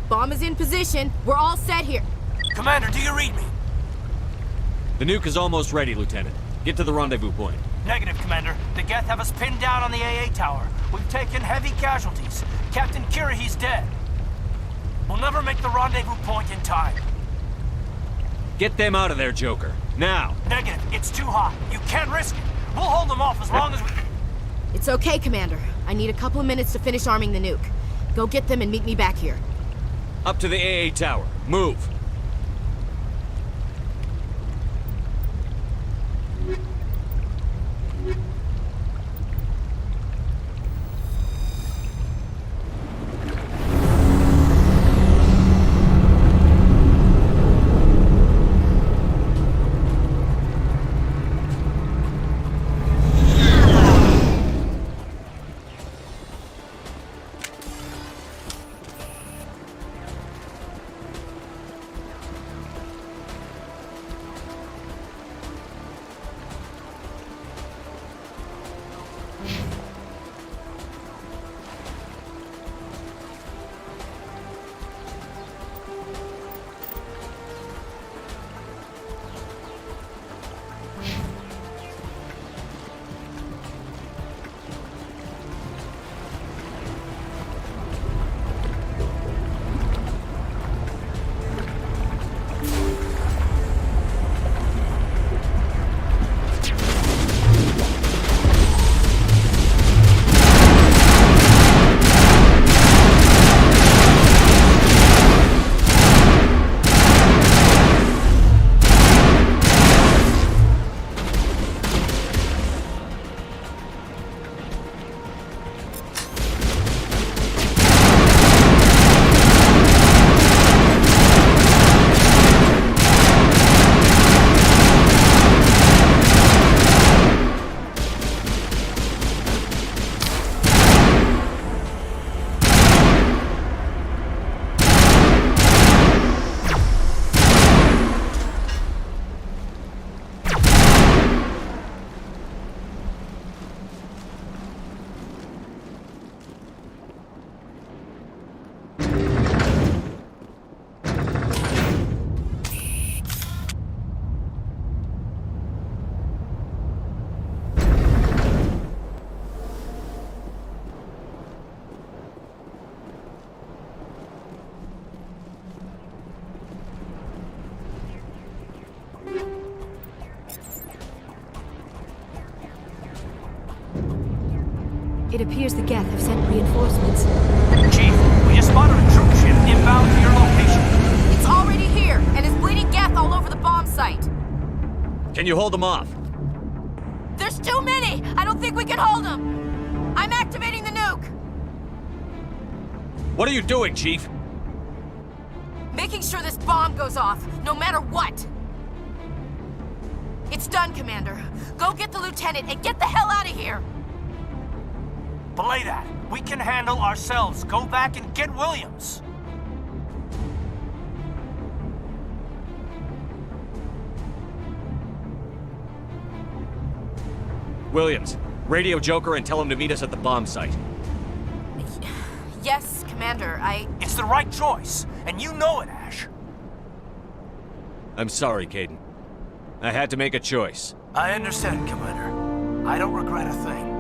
Bomb is in position. We're all set here. Commander, do you read me? The nuke is almost ready, Lieutenant. Get to the rendezvous point. Negative, Commander. The geth have us pinned down on the AA tower. We've taken heavy casualties. Captain Kirahi's dead. We'll never make the rendezvous point in time. Get them out of there, Joker. Now! Negative. It's too hot. You can't risk it. We'll hold them off as long as we... It's okay, Commander. I need a couple of minutes to finish arming the nuke. Go get them and meet me back here. Up to the AA tower. Move! It appears the Geth have sent reinforcements. Chief, we just spotted a troop ship inbound to your location. It's already here, and is bleeding gas. Geth all over the bomb site. Can you hold them off? There's too many! I don't think we can hold them! I'm activating the nuke! What are you doing, Chief? Making sure this bomb goes off, no matter what! It's done, Commander. Go get the lieutenant and get the hell out of here! Belay that. We can handle ourselves. Go back and get Williams. Williams, radio Joker and tell him to meet us at the bomb site. Yes, Commander, It's the right choice, and you know it, Ash. I'm sorry, Caden. I had to make a choice. I understand, Commander. I don't regret a thing.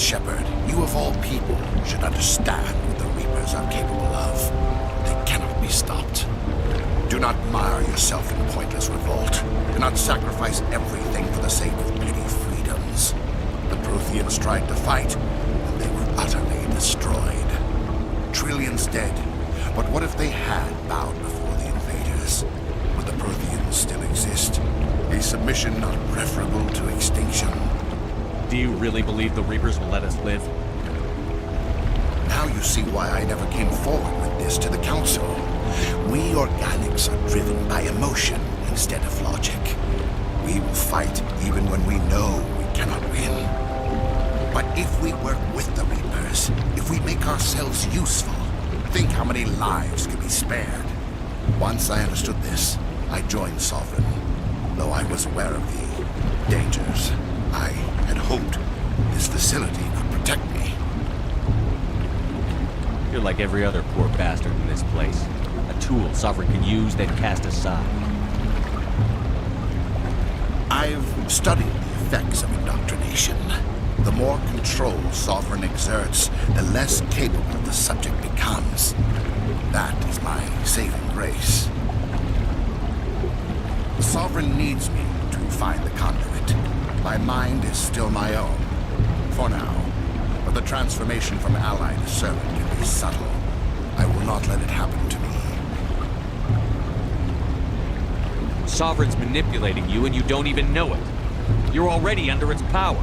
Shepard, you of all people should understand what the Reapers are capable of. They cannot be stopped. Do not mire yourself in pointless revolt. Do not sacrifice everything for the sake of petty freedoms. The Protheans tried to fight, and they were utterly destroyed. Trillions dead, but what if they had bowed before the invaders? Would the Protheans still exist? Is submission not preferable to extinction? Do you really believe the Reapers will let us live? Now you see why I never came forward with this to the Council. We organics are driven by emotion instead of logic. We will fight even when we know we cannot win. But if we work with the Reapers, if we make ourselves useful, think how many lives could be spared. Once I understood this, I joined Sovereign, though I was aware of the dangers. I had hoped this facility could protect me. You're like every other poor bastard in this place. A tool Sovereign can use, then cast aside. I've studied the effects of indoctrination. The more control Sovereign exerts, the less capable the subject becomes. That is my saving grace. The Sovereign needs me to find the conduit. My mind is still my own, for now. But the transformation from ally to servant can be subtle. I will not let it happen to me. Sovereign's manipulating you and you don't even know it. You're already under its power.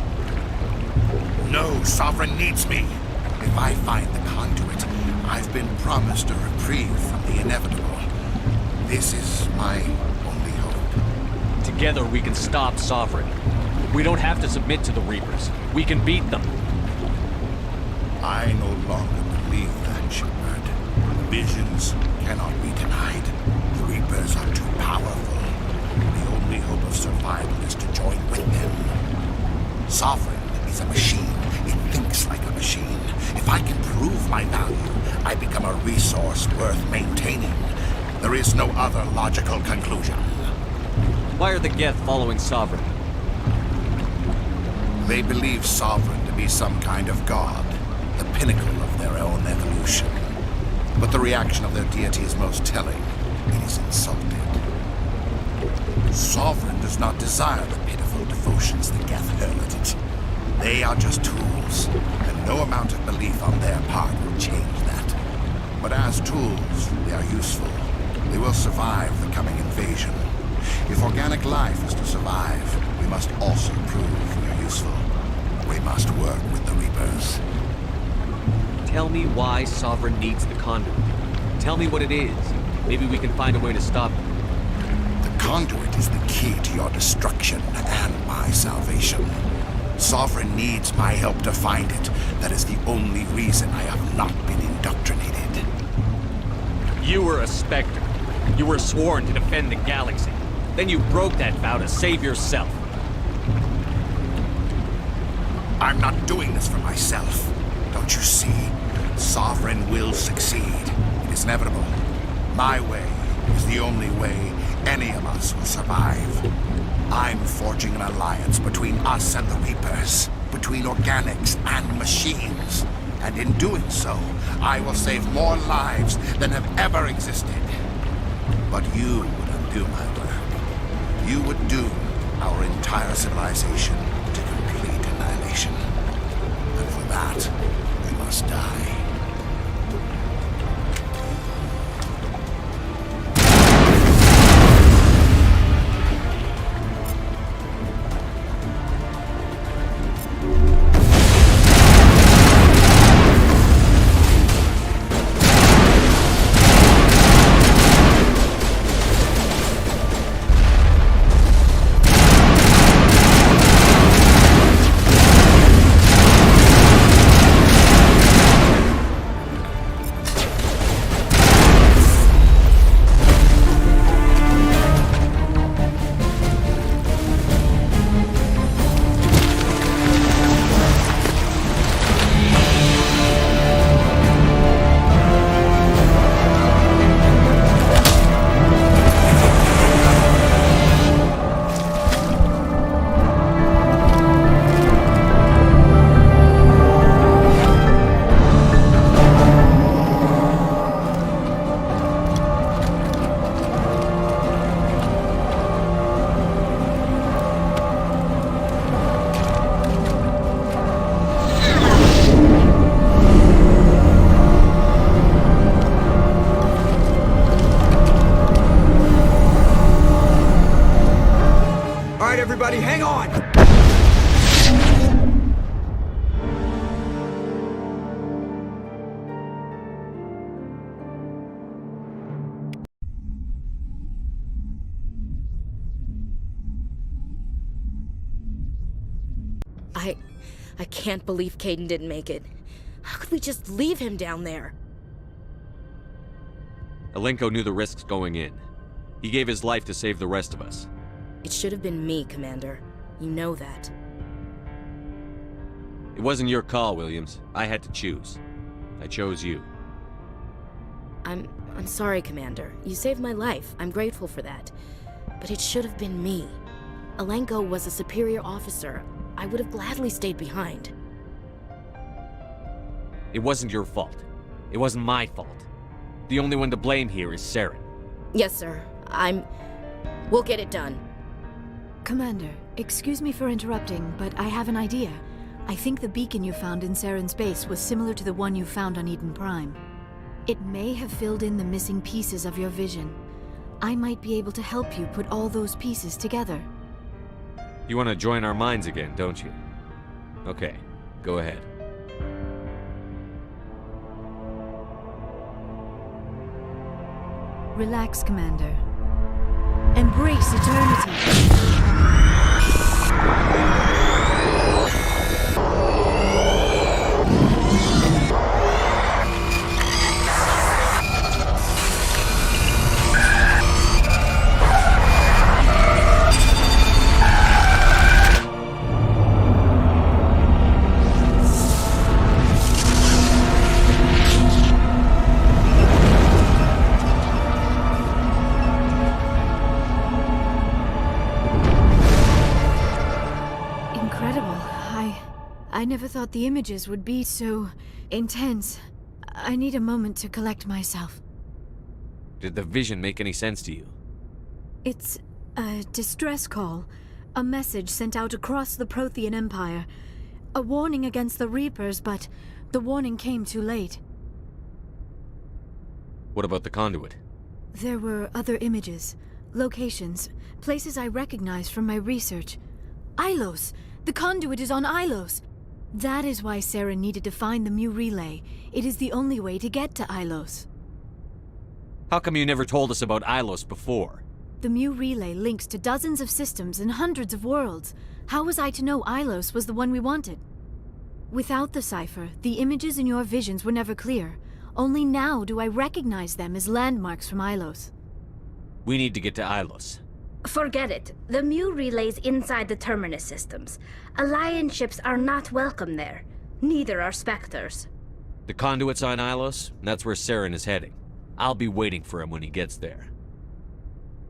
No, Sovereign needs me. If I find the conduit, I've been promised a reprieve from the inevitable. This is my only hope. Together we can stop Sovereign. We don't have to submit to the Reapers. We can beat them. I no longer believe that, Shepard. Visions cannot be denied. The Reapers are too powerful. The only hope of survival is to join with them. Sovereign is a machine. It thinks like a machine. If I can prove my value, I become a resource worth maintaining. There is no other logical conclusion. Why are the Geth following Sovereign? They believe Sovereign to be some kind of god, the pinnacle of their own evolution. But the reaction of their deity is most telling. It is insulted. Sovereign does not desire the pitiful devotions the Geth hurl at it. They are just tools, and no amount of belief on their part will change that. But as tools, they are useful. They will survive the coming invasion. If organic life is to survive, we must also prove we are useful. We must work with the Reapers. Tell me why Sovereign needs the conduit. Tell me what it is. Maybe we can find a way to stop it. The conduit is the key to your destruction and my salvation. Sovereign needs my help to find it. That is the only reason I have not been indoctrinated. You were a Spectre. You were sworn to defend the galaxy. Then you broke that vow to save yourself. I'm not doing this for myself. Don't you see? Sovereign will succeed. It is inevitable. My way is the only way any of us will survive. I'm forging an alliance between us and the Reapers, between organics and machines. And in doing so, I will save more lives than have ever existed. But you would undo my work. You would doom our entire civilization to complete annihilation. And for that, we must die. Hang on! I can't believe Caden didn't make it. How could we just leave him down there? Alenko knew the risks going in. He gave his life to save the rest of us. It should have been me, Commander. You know that. It wasn't your call, Williams. I had to choose. I chose you. I'm sorry, Commander. You saved my life. I'm grateful for that. But it should have been me. Alenko was a superior officer. I would have gladly stayed behind. It wasn't your fault. It wasn't my fault. The only one to blame here is Saren. Yes, sir. We'll get it done. Commander, excuse me for interrupting, but I have an idea. I think the beacon you found in Saren's base was similar to the one you found on Eden Prime. It may have filled in the missing pieces of your vision. I might be able to help you put all those pieces together. You want to join our minds again, don't you? Okay, go ahead. Relax, Commander. Embrace eternity. I never thought the images would be so intense. I need a moment to collect myself. Did the vision make any sense to you? It's a distress call. A message sent out across the Prothean Empire. A warning against the Reapers, but the warning came too late. What about the conduit? There were other images, locations, places I recognized from my research. Ilos! The conduit is on Ilos! That is why Saren needed to find the Mu relay. It is the only way to get to Ilos. How come you never told us about Ilos before? The Mu relay links to dozens of systems and hundreds of worlds. How was I to know Ilos was the one we wanted? Without the cipher, the images in your visions were never clear. Only now do I recognize them as landmarks from Ilos. We need to get to Ilos. Forget it. The Mu relay's inside the Terminus systems. Alliance ships are not welcome there. Neither are Spectres. The conduit's on Ilos, and that's where Saren is heading. I'll be waiting for him when he gets there.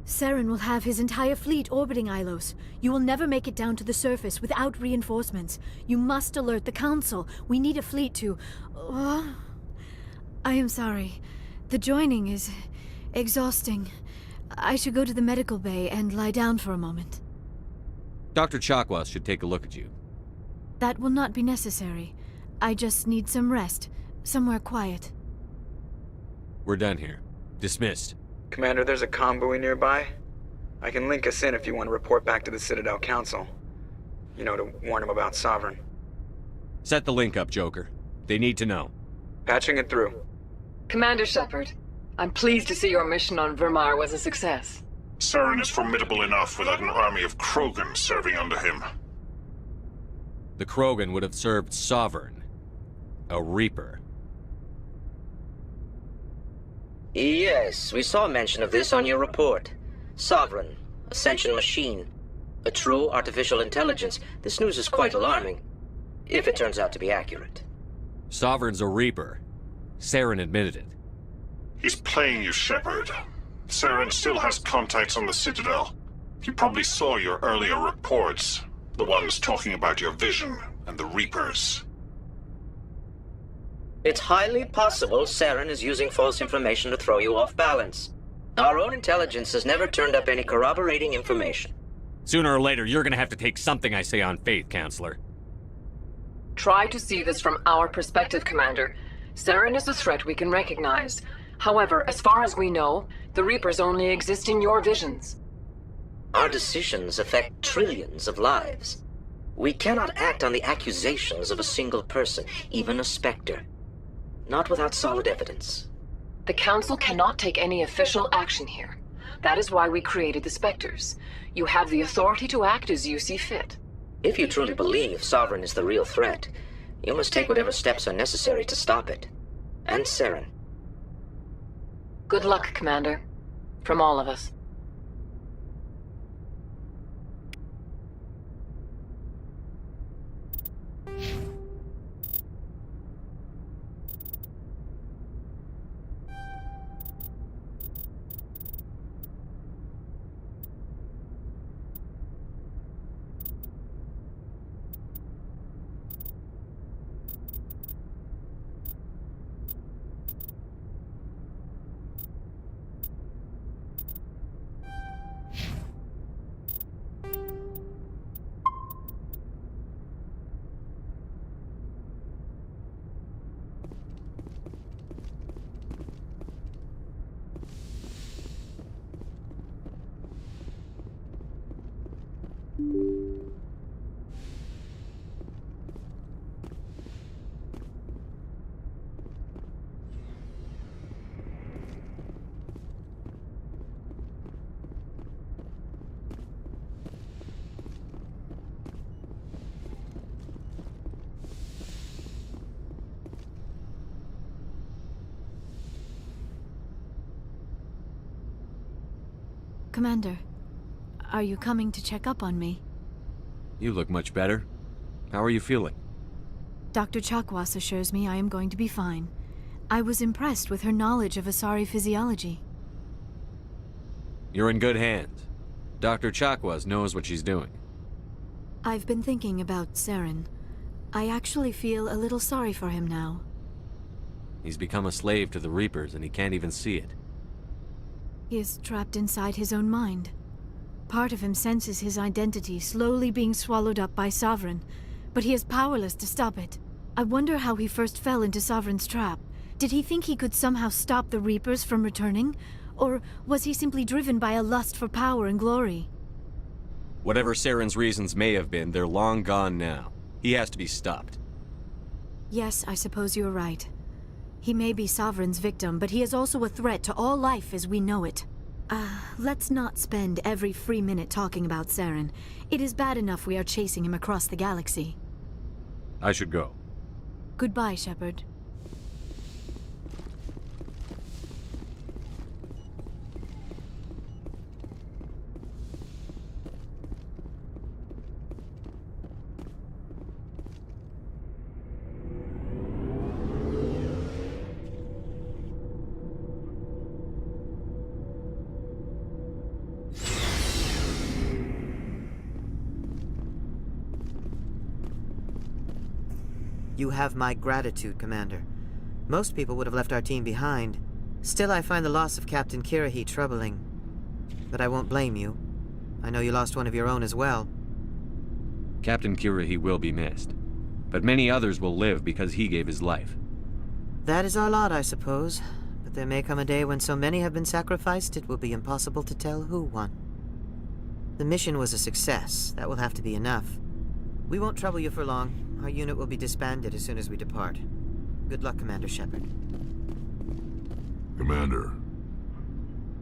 Saren will have his entire fleet orbiting Ilos. You will never make it down to the surface without reinforcements. You must alert the Council. We need a fleet to... I am sorry. The joining is exhausting. I should go to the medical bay and lie down for a moment. Dr. Chakwas should take a look at you. That will not be necessary. I just need some rest. Somewhere quiet. We're done here. Dismissed. Commander, there's a convoy nearby. I can link us in if you want to report back to the Citadel Council. You know, to warn them about Sovereign. Set the link up, Joker. They need to know. Patching it through. Commander Shepard, I'm pleased to see your mission on VIRMIRE was a success. Saren is formidable enough without an army of Krogan serving under him. The Krogan would have served Sovereign. A Reaper. Yes, we saw mention of this on your report. Sovereign, Ascension machine, a true artificial intelligence. This news is quite alarming, if it turns out to be accurate. Sovereign's a Reaper. Saren admitted it. He's playing you, Shepard. Saren still has contacts on the Citadel. He probably saw your earlier reports, the ones talking about your vision and the Reapers. It's highly possible Saren is using false information to throw you off balance. Our own intelligence has never turned up any corroborating information. Sooner or later, you're gonna have to take something I say on faith, Counselor. Try to see this from our perspective, Commander. Saren is a threat we can recognize. However, as far as we know, the Reapers only exist in your visions. Our decisions affect trillions of lives. We cannot act on the accusations of a single person, even a Spectre. Not without solid evidence. The Council cannot take any official action here. That is why we created the Spectres. You have the authority to act as you see fit. If you truly believe Sovereign is the real threat, you must take whatever steps are necessary to stop it. And Saren. Good luck, Commander. From all of us. Commander, are you coming to check up on me? You look much better. How are you feeling? Dr. Chakwas assures me I am going to be fine. I was impressed with her knowledge of Asari physiology. You're in good hands. Dr. Chakwas knows what she's doing. I've been thinking about Saren. I actually feel a little sorry for him now. He's become a slave to the Reapers and he can't even see it. He is trapped inside his own mind. Part of him senses his identity slowly being swallowed up by Sovereign, but he is powerless to stop it. I wonder how he first fell into Sovereign's trap. Did he think he could somehow stop the Reapers from returning? Or was he simply driven by a lust for power and glory? Whatever Saren's reasons may have been, they're long gone now. He has to be stopped. Yes, I suppose you're right. He may be Sovereign's victim, but he is also a threat to all life as we know it. Let's not spend every free minute talking about Saren. It is bad enough we are chasing him across the galaxy. I should go. Goodbye, Shepard. You have my gratitude, Commander. Most people would have left our team behind. Still, I find the loss of Captain Kirahi troubling. But I won't blame you. I know you lost one of your own as well. Captain Kirahi will be missed. But many others will live because he gave his life. That is our lot, I suppose. But there may come a day when so many have been sacrificed, it will be impossible to tell who won. The mission was a success. That will have to be enough. We won't trouble you for long. Our unit will be disbanded as soon as we depart. Good luck, Commander Shepard. Commander,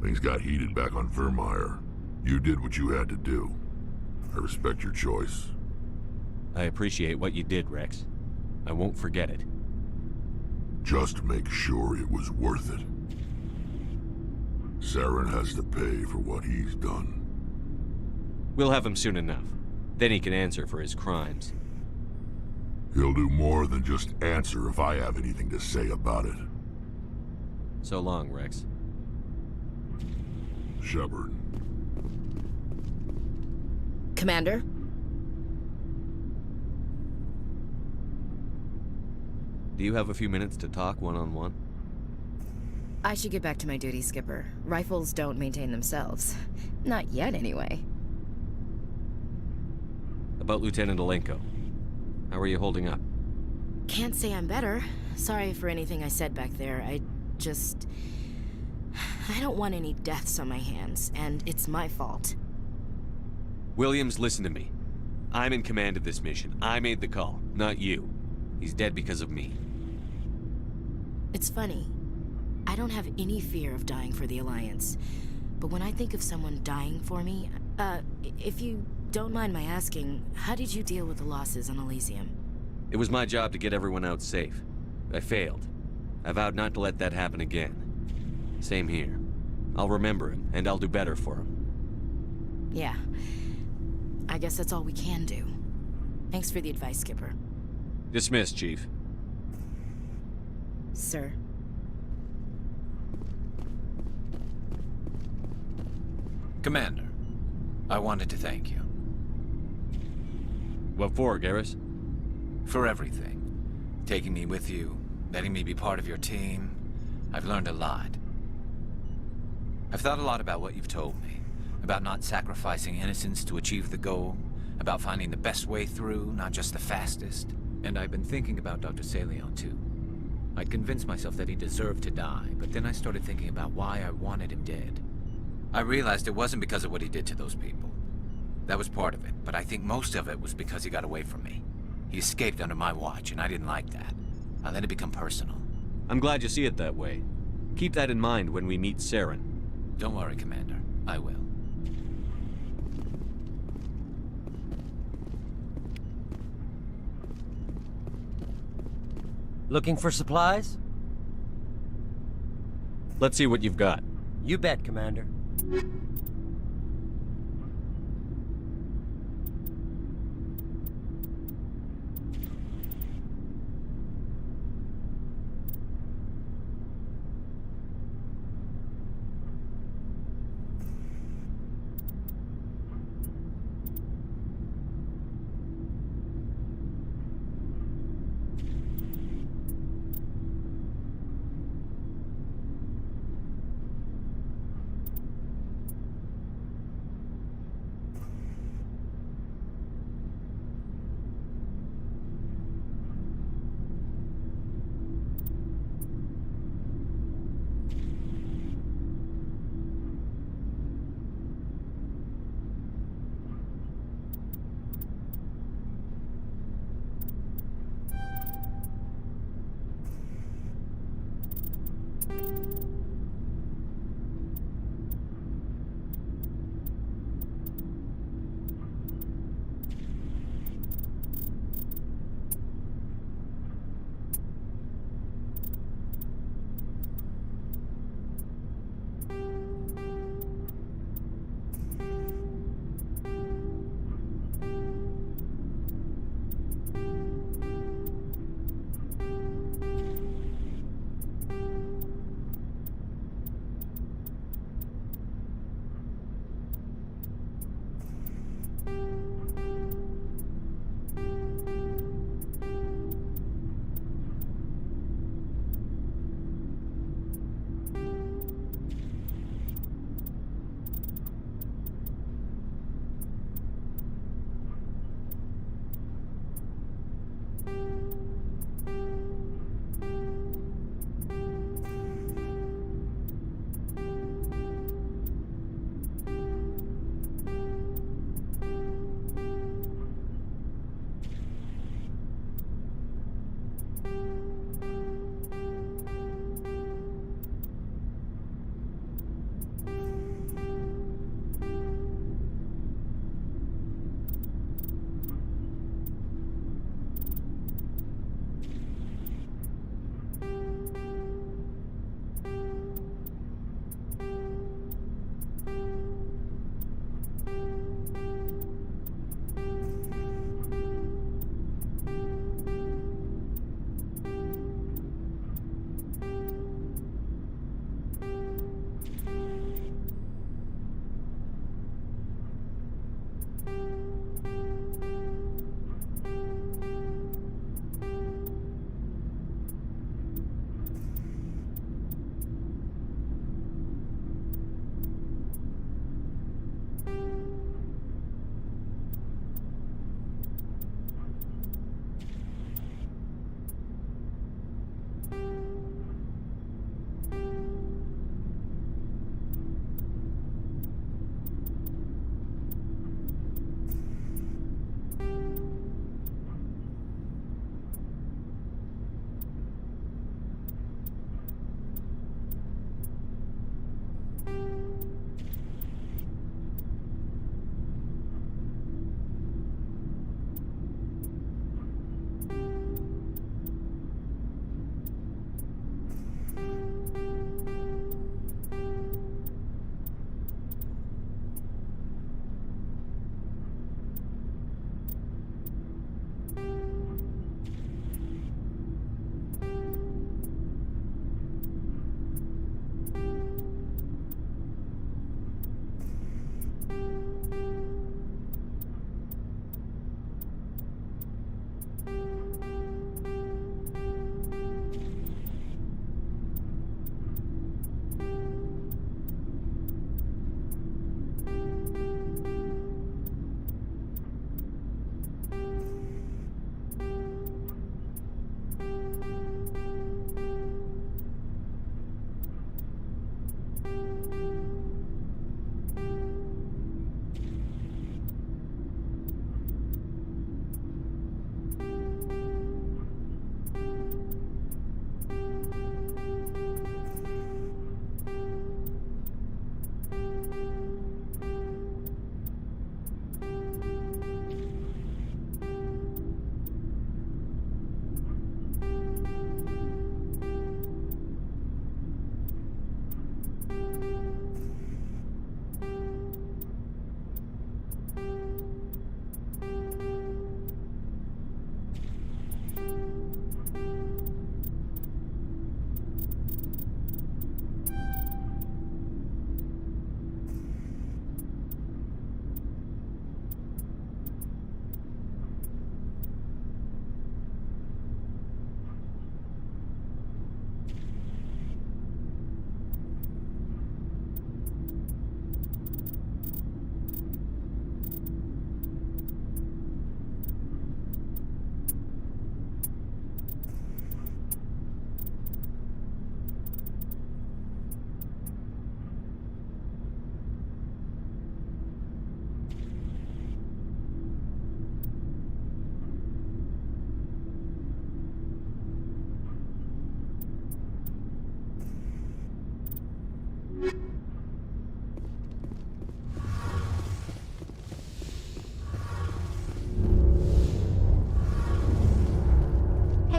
things got heated back on VIRMIRE. You did what you had to do. I respect your choice. I appreciate what you did, Rex. I won't forget it. Just make sure it was worth it. Saren has to pay for what he's done. We'll have him soon enough. Then he can answer for his crimes. He'll do more than just answer if I have anything to say about it. So long, Rex. Shepard. Commander? Do you have a few minutes to talk one-on-one? I should get back to my duty, Skipper. Rifles don't maintain themselves. Not yet, anyway. About Lieutenant Alenko. How are you holding up? Can't say I'm better. Sorry for anything I said back there. I don't want any deaths on my hands, and it's my fault. Williams, listen to me. I'm in command of this mission. I made the call, not you. He's dead because of me. It's funny. I don't have any fear of dying for the Alliance. But when I think of someone dying for me, if you don't mind my asking, how did you deal with the losses on Elysium? It was my job to get everyone out safe. I failed. I vowed not to let that happen again. Same here. I'll remember him, and I'll do better for him. Yeah. I guess that's all we can do. Thanks for the advice, Skipper. Dismissed, Chief. Sir. Commander, I wanted to thank you. What for, Garrus? For everything. Taking me with you, letting me be part of your team. I've learned a lot. I've thought a lot about what you've told me. About not sacrificing innocence to achieve the goal. About finding the best way through, not just the fastest. And I've been thinking about Dr. Saleon, too. I'd convinced myself that he deserved to die, but then I started thinking about why I wanted him dead. I realized it wasn't because of what he did to those people. That was part of it, but I think most of it was because he got away from me. He escaped under my watch, and I didn't like that. I let it become personal. I'm glad you see it that way. Keep that in mind when we meet Saren. Don't worry, Commander. I will. Looking for supplies? Let's see what you've got. You bet, Commander.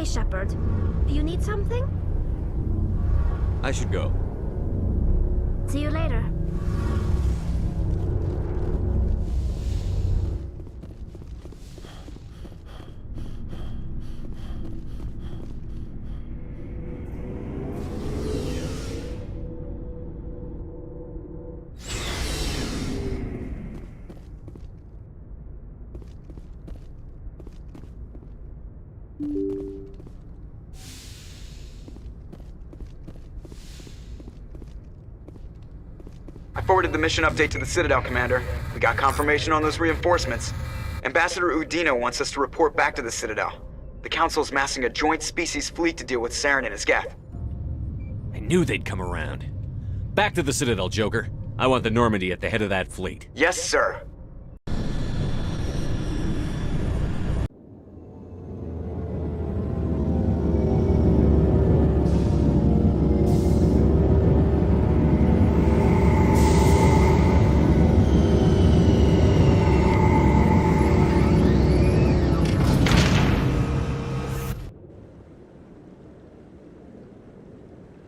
Shepard. Do you need something? I should go. See you later. I forwarded the mission update to the Citadel, Commander. We got confirmation on those reinforcements. Ambassador Udina wants us to report back to the Citadel. The Council's massing a joint species fleet to deal with Saren and his Geth. I knew they'd come around. Back to the Citadel, Joker. I want the Normandy at the head of that fleet. Yes, sir.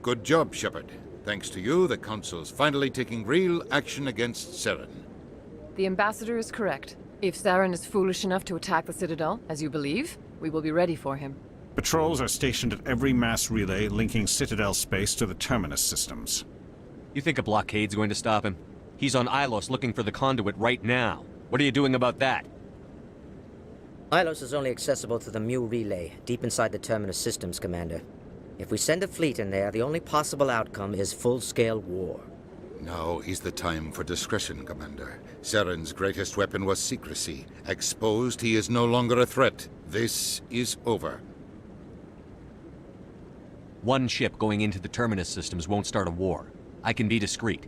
Good job, Shepard. Thanks to you, the Council's finally taking real action against Saren. The Ambassador is correct. If Saren is foolish enough to attack the Citadel, as you believe, we will be ready for him. Patrols are stationed at every mass relay linking Citadel space to the Terminus systems. You think a blockade's going to stop him? He's on Ilos looking for the conduit right now. What are you doing about that? Ilos is only accessible to the Mu relay, deep inside the Terminus systems, Commander. If we send a fleet in there, the only possible outcome is full-scale war. Now is the time for discretion, Commander. Saren's greatest weapon was secrecy. Exposed, he is no longer a threat. This is over. One ship going into the Terminus systems won't start a war. I can be discreet.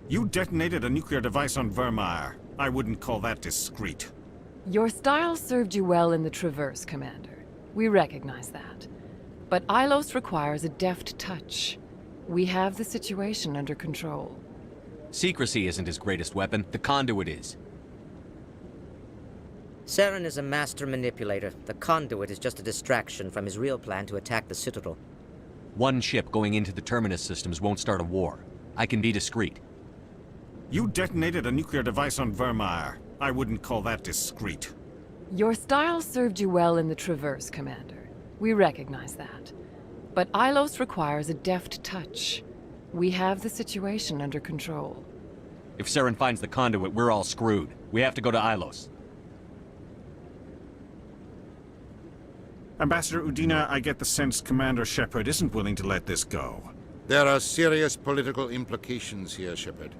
You detonated a nuclear device on VIRMIRE. I wouldn't call that discreet. Your style served you well in the Traverse, Commander. We recognize that. But Ilos requires a deft touch. We have the situation under control. Secrecy isn't his greatest weapon. The conduit is. Saren is a master manipulator. The conduit is just a distraction from his real plan to attack the Citadel. One ship going into the Terminus systems won't start a war. I can be discreet. You detonated a nuclear device on VIRMIRE. I wouldn't call that discreet. Your style served you well in the Traverse, Commander. We recognize that. But Ilos requires a deft touch. We have the situation under control. If Saren finds the conduit, we're all screwed. We have to go to Ilos. Ambassador Udina, I get the sense Commander Shepard isn't willing to let this go. There are serious political implications here, Shepard.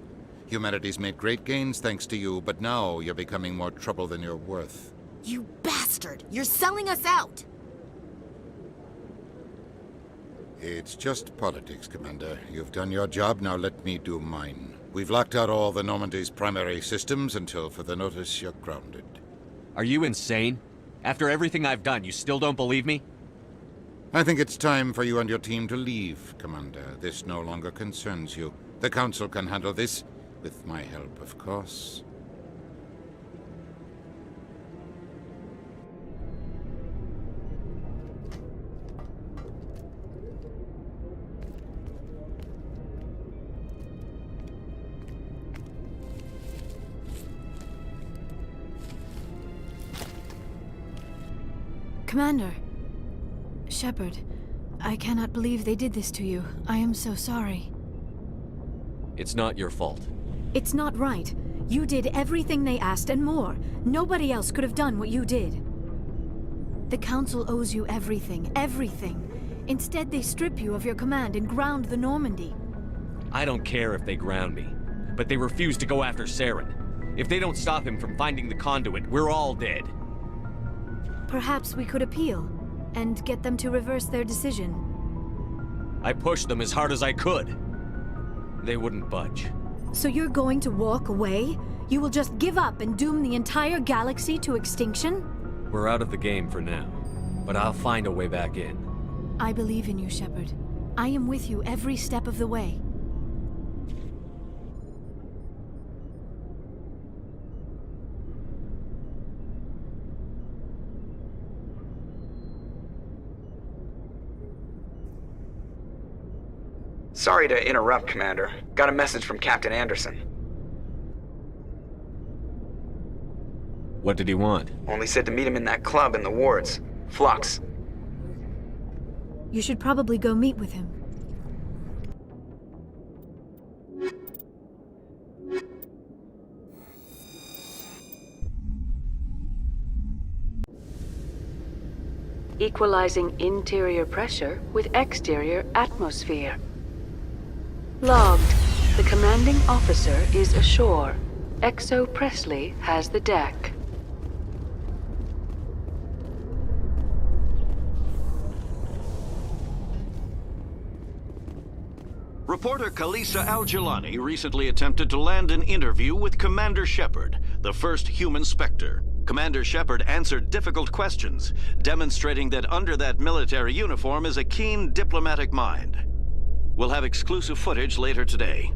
Humanity's made great gains thanks to you, but now you're becoming more trouble than you're worth. You bastard! You're selling us out! It's just politics, Commander. You've done your job, now let me do mine. We've locked out all the Normandy's primary systems until further notice you're grounded. Are you insane? After everything I've done, you still don't believe me? I think it's time for you and your team to leave, Commander. This no longer concerns you. The Council can handle this, with my help, of course. Commander. Shepard, I cannot believe they did this to you. I am so sorry. It's not your fault. It's not right. You did everything they asked and more. Nobody else could have done what you did. The Council owes you everything, everything. Instead, they strip you of your command and ground the Normandy. I don't care if they ground me, but they refuse to go after Saren. If they don't stop him from finding the conduit, we're all dead. Perhaps we could appeal, and get them to reverse their decision. I pushed them as hard as I could. They wouldn't budge. So you're going to walk away? You will just give up and doom the entire galaxy to extinction? We're out of the game for now, but I'll find a way back in. I believe in you, Shepard. I am with you every step of the way. Sorry to interrupt, Commander. Got a message from Captain Anderson. What did he want? Only said to meet him in that club in the wards. Flux. You should probably go meet with him. Equalizing interior pressure with exterior atmosphere. Logged. The commanding officer is ashore. Exo Presley has the deck. Reporter Kalisa Al-Jilani recently attempted to land an interview with Commander Shepard, the first human Spectre. Commander Shepard answered difficult questions, demonstrating that under that military uniform is a keen diplomatic mind. We'll have exclusive footage later today.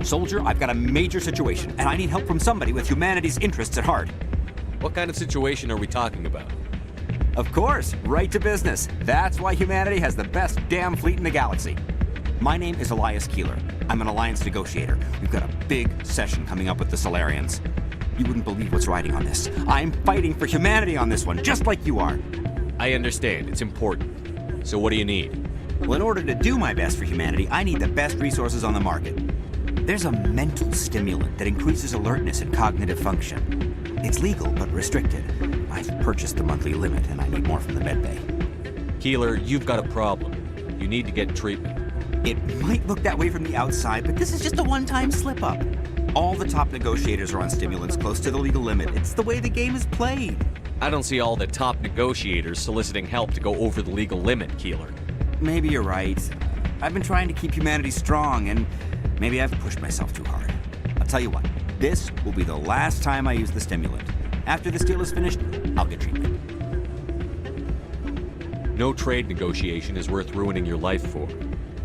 Soldier, I've got a major situation, and I need help from somebody with humanity's interests at heart. What kind of situation are we talking about? Of course, right to business. That's why humanity has the best damn fleet in the galaxy. My name is Elias Keeler. I'm an alliance negotiator. We've got a big session coming up with the Solarians. You wouldn't believe what's riding on this. I'm fighting for humanity on this one, just like you are. I understand. It's important. So what do you need? Well, in order to do my best for humanity, I need the best resources on the market. There's a mental stimulant that increases alertness and cognitive function. It's legal, but restricted. I've purchased the monthly limit, and I need more from the medbay. Keeler, you've got a problem. You need to get treatment. It might look that way from the outside, but this is just a one-time slip-up. All the top negotiators are on stimulants close to the legal limit. It's the way the game is played. I don't see all the top negotiators soliciting help to go over the legal limit, Keeler. Maybe you're right. I've been trying to keep humanity strong, and maybe I've pushed myself too hard. I'll tell you what, this will be the last time I use the stimulant. After this deal is finished, I'll get treatment. No trade negotiation is worth ruining your life for.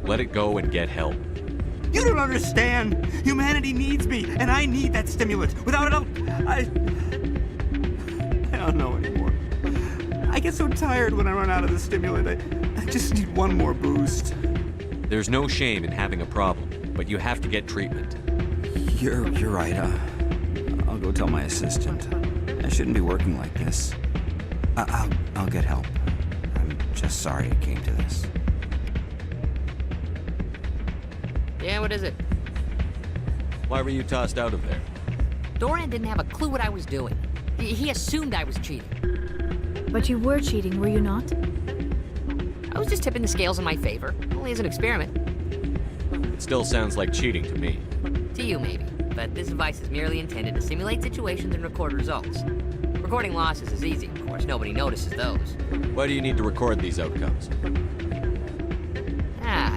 Let it go and get help. You don't understand! Humanity needs me, and I need that stimulant. Without it, I don't know anymore. I get so tired when I run out of the stimulant. I just need one more boost. There's no shame in having a problem, but you have to get treatment. You're right. I'll go tell my assistant. I shouldn't be working like this. I'll get help. I'm just sorry it came to this. Yeah, what is it? Why were you tossed out of there? Doran didn't have a clue what I was doing. He assumed I was cheating. But you were cheating, were you not? I was just tipping the scales in my favor, only as an experiment. It still sounds like cheating to me. To you, maybe. But this device is merely intended to simulate situations and record results. Recording losses is easy, of course. Nobody notices those. Why do you need to record these outcomes?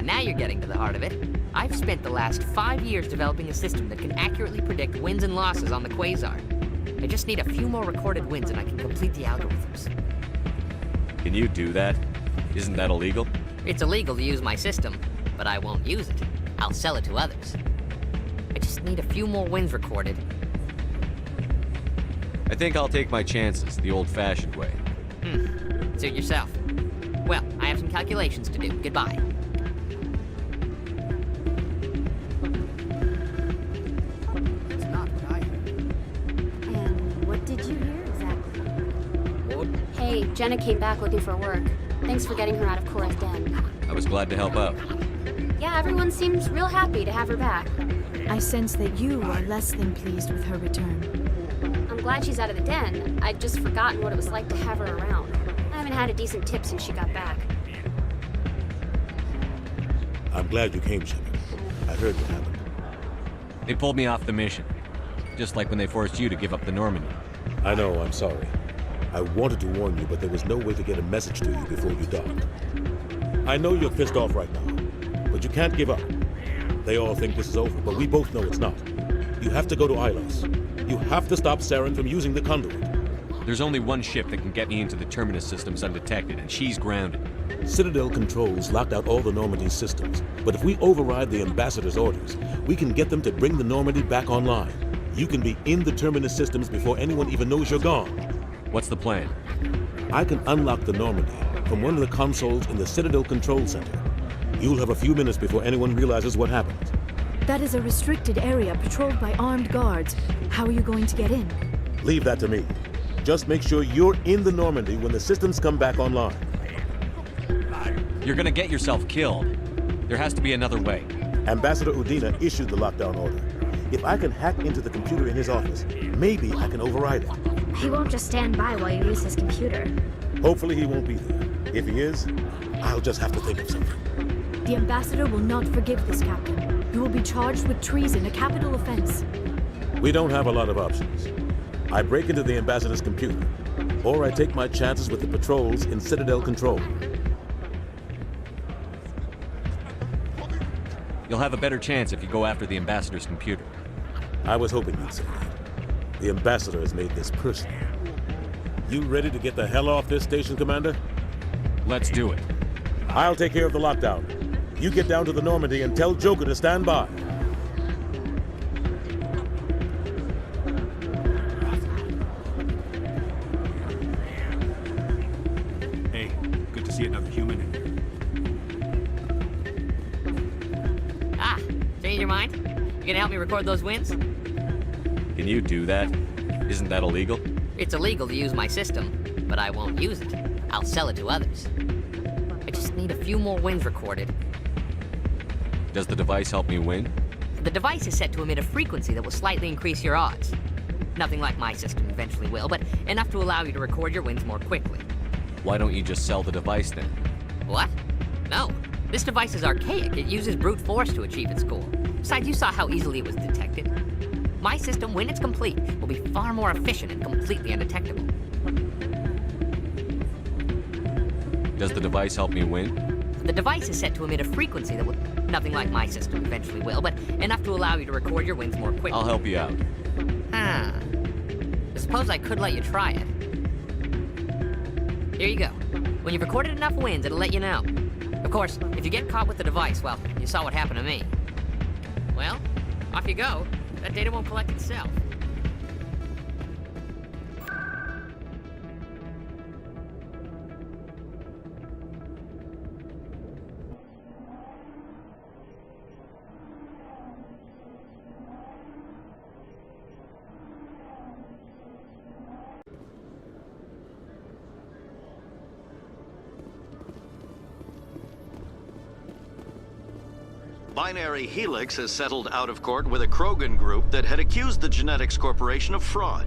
Now you're getting to the heart of it. I've spent the last 5 years developing a system that can accurately predict wins and losses on the Quasar. I just need a few more recorded wins and I can complete the algorithms. Can you do that? Isn't that illegal? It's illegal to use my system, but I won't use it. I'll sell it to others. I just need a few more wins recorded. I think I'll take my chances the old-fashioned way. Suit yourself. Well, I have some calculations to do. Goodbye. That's not what I heard. And what did you hear exactly? Hey, Jenna came back looking for work. Thanks for getting her out of Cora's den. I was glad to help out. Yeah, everyone seems real happy to have her back. I sense that you are less than pleased with her return. I'm I'm glad she's out of the den. I'd just forgotten what it was like to have her around. I haven't had a decent tip since she got back. I'm glad you came, Shepard. I heard what happened. They pulled me off the mission. Just like when they forced you to give up the Normandy. I know, I'm sorry. I wanted to warn you, but there was no way to get a message to you before you docked. I know you're pissed off right now, but you can't give up. They all think this is over, but we both know it's not. You have to go to Ilos. You have to stop Saren from using the conduit. There's only one ship that can get me into the Terminus systems undetected, and she's grounded. Citadel controls locked out all the Normandy's systems, but if we override the Ambassador's orders, we can get them to bring the Normandy back online. You can be in the Terminus systems before anyone even knows you're gone. What's the plan? I can unlock the Normandy from one of the consoles in the Citadel Control Center. You'll have a few minutes before anyone realizes what happened. That is a restricted area patrolled by armed guards. How are you going to get in? Leave that to me. Just make sure you're in the Normandy when the systems come back online. You're gonna get yourself killed. There has to be another way. Ambassador Udina issued the lockdown order. If I can hack into the computer in his office, maybe I can override it. He won't just stand by while you use his computer. Hopefully he won't be there. If he is, I'll just have to think of something. The Ambassador will not forgive this, Captain. You will be charged with treason, a capital offense. We don't have a lot of options. I break into the Ambassador's computer, or I take my chances with the patrols in Citadel Control. You'll have a better chance if you go after the Ambassador's computer. I was hoping you'd say that. The Ambassador has made this personal. You ready to get the hell off this station, Commander? Let's do it. I'll take care of the lockdown. You get down to the Normandy and tell Joker to stand by. Hey, good to see another human in here. Ah, change your mind? You gonna help me record those wins? Can you do that? Isn't that illegal? It's illegal to use my system, but I won't use it. I'll sell it to others. I just need a few more wins recorded. Does the device help me win? The device is set to emit a frequency that will slightly increase your odds. Nothing like my system eventually will, but enough to allow you to record your wins more quickly. Why don't you just sell the device then? What? No. This device is archaic. It uses brute force to achieve its goal. Besides, you saw how easily it was detected. My system, when it's complete, will be far more efficient and completely undetectable. Does the device help me win? The device is set to emit a frequency that will... Nothing like my system eventually will, but enough to allow you to record your wins more quickly. I'll help you out. I suppose I could let you try it. Here you go. When you've recorded enough wins, it'll let you know. Of course, if you get caught with the device, well, you saw what happened to me. Well, off you go. That data won't collect itself. Binary Helix has settled out of court with a Kraken group that had accused the Genetics Corporation of fraud.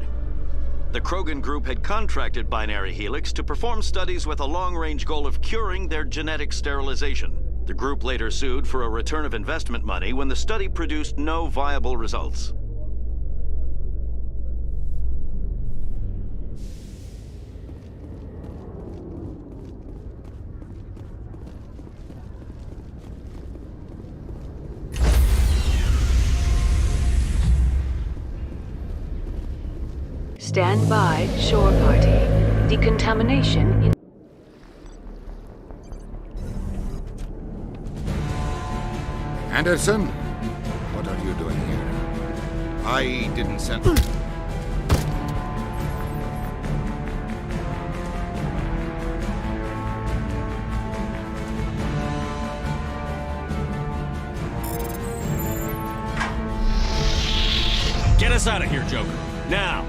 The Kraken group had contracted Binary Helix to perform studies with a long-range goal of curing their genetic sterilization. The group later sued for a return of investment money when the study produced no viable results. Stand by, shore party. Decontamination in... Anderson? What are you doing here? I didn't send... Get us out of here, Joker. Now!